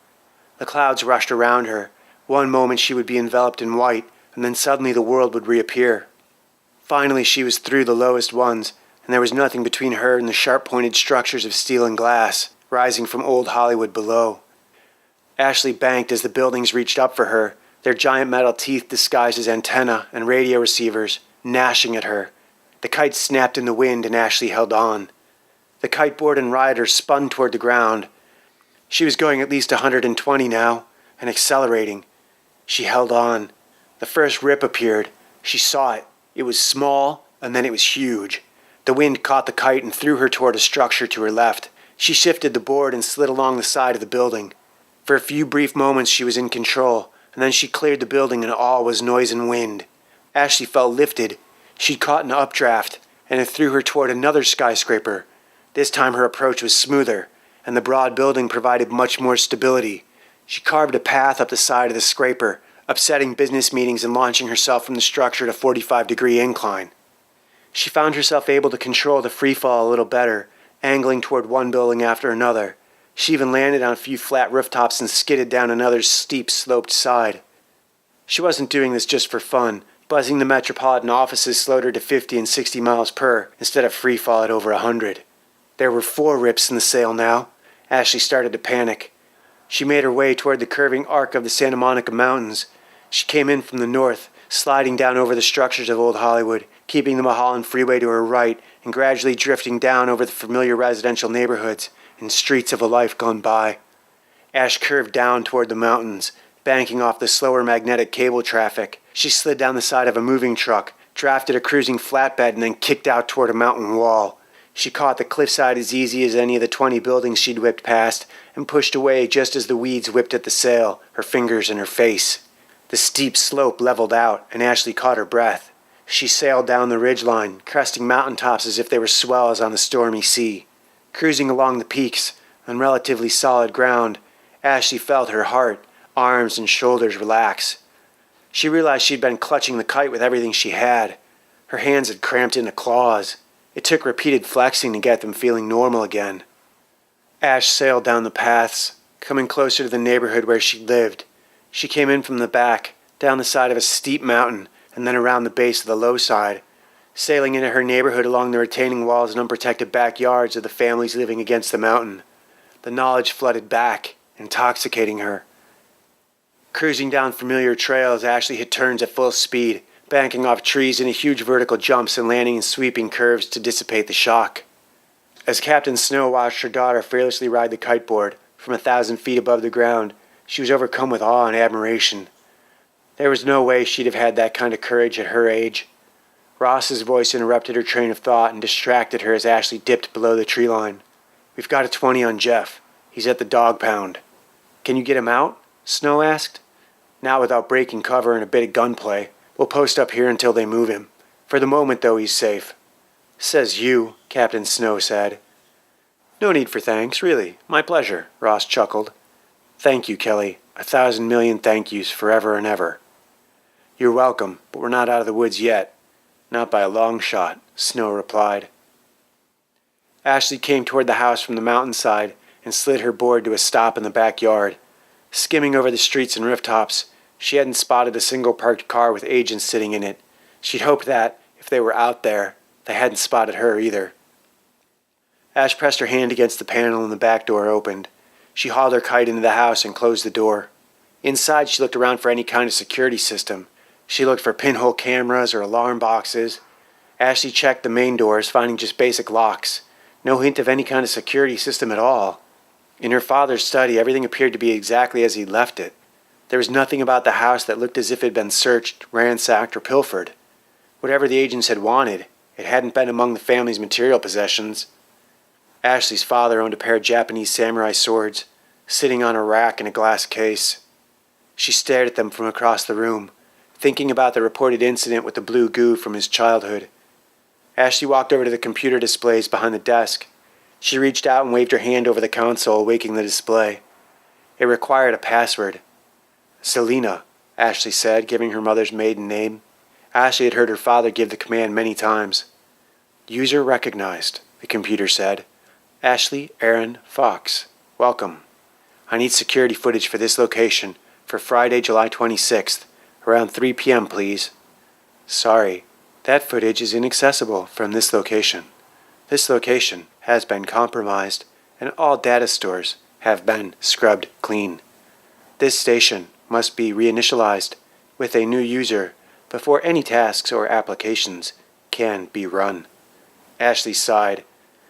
The clouds rushed around her. One moment she would be enveloped in white, and then suddenly the world would reappear. Finally she was through the lowest ones, and there was nothing between her and the sharp-pointed structures of steel and glass, rising from old Hollywood below. Ashley banked as the buildings reached up for her, their giant metal teeth disguised as antennae and radio receivers, gnashing at her. The kite snapped in the wind and Ashley held on. The kiteboard and rider spun toward the ground. She was going at least 120 now, and accelerating. She held on. The first rip appeared. She saw it. It was small, and then it was huge. The wind caught the kite and threw her toward a structure to her left. She shifted the board and slid along the side of the building. For a few brief moments she was in control, and then she cleared the building and all was noise and wind. Ashley felt lifted. She'd caught an updraft, and it threw her toward another skyscraper. This time her approach was smoother, and the broad building provided much more stability. She carved a path up the side of the scraper, upsetting business meetings and launching herself from the structure at a 45-degree incline. She found herself able to control the free fall a little better, angling toward one building after another. She even landed on a few flat rooftops and skidded down another steep sloped side. She wasn't doing this just for fun. Buzzing the metropolitan offices slowed her to 50 and 60 miles per, instead of free fall at over 100. There were 4 rips in the sail now. Ashley started to panic. She made her way toward the curving arc of the Santa Monica Mountains. She came in from the north, sliding down over the structures of old Hollywood, keeping the Mulholland Freeway to her right, and gradually drifting down over the familiar residential neighborhoods and streets of a life gone by. Ash curved down toward the mountains, banking off the slower magnetic cable traffic. She slid down the side of a moving truck, drafted a cruising flatbed, and then kicked out toward a mountain wall. She caught the cliffside as easy as any of the 20 buildings she'd whipped past, and pushed away just as the weeds whipped at the sail, her fingers and her face. The steep slope leveled out, and Ashley caught her breath. She sailed down the ridgeline, cresting mountaintops as if they were swells on the stormy sea. Cruising along the peaks, on relatively solid ground, Ashley felt her heart, arms, and shoulders relax. She realized she'd been clutching the kite with everything she had. Her hands had cramped into claws. It took repeated flexing to get them feeling normal again. Ash sailed down the paths, coming closer to the neighborhood where she lived. She came in from the back, down the side of a steep mountain, and then around the base of the low side, sailing into her neighborhood along the retaining walls and unprotected backyards of the families living against the mountain. The knowledge flooded back, intoxicating her. Cruising down familiar trails, Ashley hit turns at full speed, banking off trees into huge vertical jumps and landing in sweeping curves to dissipate the shock. As Captain Snow watched her daughter fearlessly ride the kiteboard from 1,000 feet above the ground, she was overcome with awe and admiration. There was no way she'd have had that kind of courage at her age. Ross's voice interrupted her train of thought and distracted her as Ashley dipped below the tree line. "We've got a 20 on Jeff. He's at the dog pound." "Can you get him out?" Snow asked. "Not without breaking cover and a bit of gunplay. We'll post up here until they move him. For the moment, though, he's safe." "Says you," Captain Snow said. "No need for thanks, really. My pleasure," Ross chuckled. "Thank you, Kelly. 1,000 million thank yous forever and ever." "You're welcome, but we're not out of the woods yet." "Not by a long shot," Snow replied. Ashley came toward the house from the mountainside and slid her board to a stop in the backyard. Skimming over the streets and rooftops, she hadn't spotted a single parked car with agents sitting in it. She'd hoped that, if they were out there, they hadn't spotted her either. Ash pressed her hand against the panel and the back door opened. She hauled her kite into the house and closed the door. Inside, she looked around for any kind of security system. She looked for pinhole cameras or alarm boxes. Ashley checked the main doors, finding just basic locks. No hint of any kind of security system at all. In her father's study, everything appeared to be exactly as he'd left it. There was nothing about the house that looked as if it had been searched, ransacked, or pilfered. Whatever the agents had wanted, it hadn't been among the family's material possessions. Ashley's father owned a pair of Japanese samurai swords, sitting on a rack in a glass case. She stared at them from across the room, thinking about the reported incident with the blue goo from his childhood. Ashley walked over to the computer displays behind the desk. She reached out and waved her hand over the console, waking the display. It required a password. "Selena," Ashley said, giving her mother's maiden name. Ashley had heard her father give the command many times. "User recognized," the computer said. "Ashley Aaron Fox. Welcome. I need security footage for this location for Friday, July 26th, around 3 p.m., please." "Sorry, that footage is inaccessible from this location. This location has been compromised, and all data stores have been scrubbed clean. This station must be reinitialized with a new user before any tasks or applications can be run." Ashley sighed.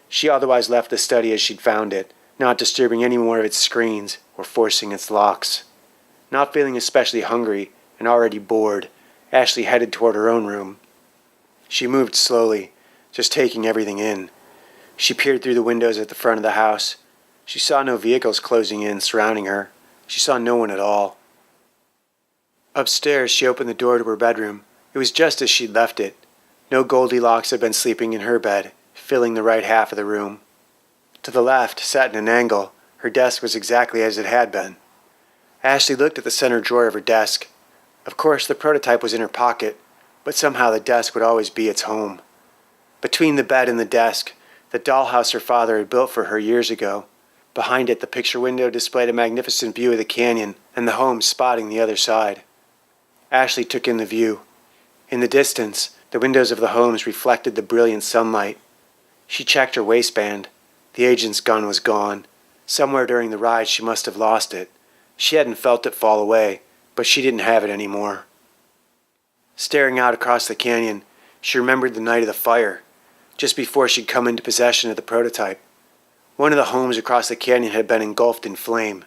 She otherwise left the study as she'd found it, not disturbing any more of its screens or forcing its locks. Not feeling especially hungry and already bored, Ashley headed toward her own room. She moved slowly, just taking everything in. She peered through the windows at the front of the house. She saw no vehicles closing in, surrounding her. She saw no one at all. Upstairs, she opened the door to her bedroom. It was just as she'd left it. No Goldilocks had been sleeping in her bed, filling the right half of the room. To the left, set in an angle, her desk was exactly as it had been. Ashley looked at the center drawer of her desk. Of course, the prototype was in her pocket, but somehow the desk would always be its home. Between the bed and the desk, the dollhouse her father had built for her years ago. Behind it, the picture window displayed a magnificent view of the canyon and the home spotting the other side. Ashley took in the view. In the distance, the windows of the homes reflected the brilliant sunlight. She checked her waistband. The agent's gun was gone. Somewhere during the ride, she must have lost it. She hadn't felt it fall away, but she didn't have it anymore. Staring out across the canyon, she remembered the night of the fire, just before she'd come into possession of the prototype. One of the homes across the canyon had been engulfed in flame.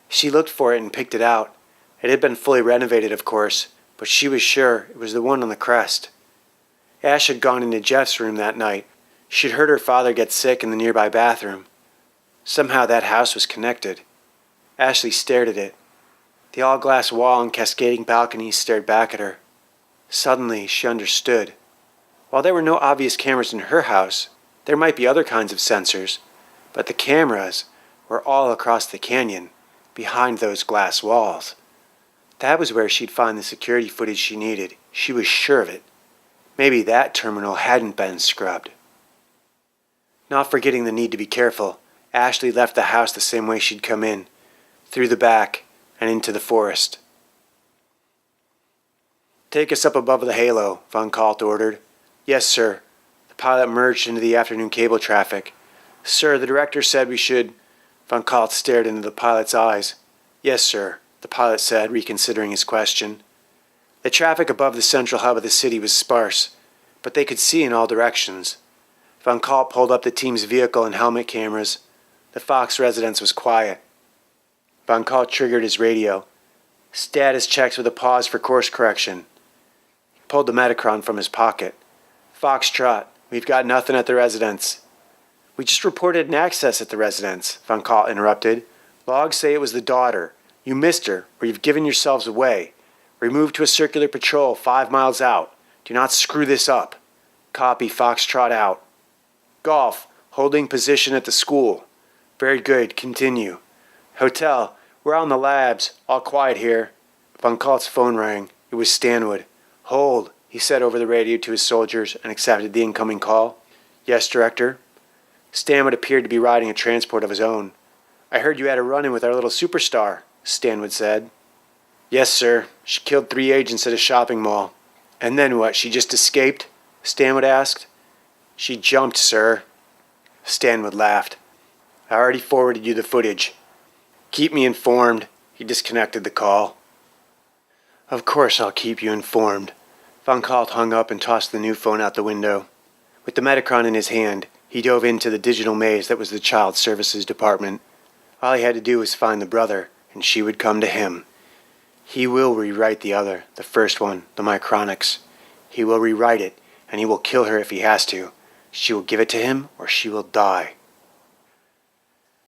She looked for it and picked it out. It had been fully renovated, of course, but she was sure it was the one on the crest. Ash had gone into Jeff's room that night. She'd heard her father get sick in the nearby bathroom. Somehow that house was connected. Ashley stared at it. The all-glass wall and cascading balconies stared back at her. Suddenly, she understood. While there were no obvious cameras in her house, there might be other kinds of sensors, but the cameras were all across the canyon, behind those glass walls. That was where she'd find the security footage she needed. She was sure of it. Maybe that terminal hadn't been scrubbed. Not forgetting the need to be careful, Ashley left the house the same way she'd come in, through the back and into the forest. "Take us up above the halo," Von Kalt ordered. "Yes, sir." The pilot merged into the afternoon cable traffic. "Sir, the director said we should—" Von Kalt stared into the pilot's eyes. "Yes, sir," the pilot said, reconsidering his question. The traffic above the central hub of the city was sparse, but they could see in all directions. Von Kalt pulled up the team's vehicle and helmet cameras. The Fox residence was quiet. Von Kalt triggered his radio. Status checks with a pause for course correction. He pulled the Metacron from his pocket. Foxtrot, we've got nothing at the residence. We just reported an access at the residence, Van Calt interrupted. Logs say it was the daughter. You missed her, or you've given yourselves away. Remove to a circular patrol 5 miles out. Do not screw this up. Copy, Foxtrot out. Golf, holding position at the school. Very good, continue. Hotel, we're out in the labs. All quiet here. Van Calt's phone rang. It was Stanwood. Hold, he said over the radio to his soldiers and accepted the incoming call. Yes, Director. Stanwood appeared to be riding a transport of his own. I heard you had a run-in with our little superstar, Stanwood said. Yes, sir. She killed 3 agents at a shopping mall. And then what, she just escaped? Stanwood asked. She jumped, sir. Stanwood laughed. I already forwarded you the footage. Keep me informed. He disconnected the call. Of course I'll keep you informed. Van Calt hung up and tossed the new phone out the window. With the Metacron in his hand, he dove into the digital maze that was the Child Services Department. All he had to do was find the brother, and she would come to him. He will rewrite the other, the first one, the Micronics. He will rewrite it, and he will kill her if he has to. She will give it to him, or she will die.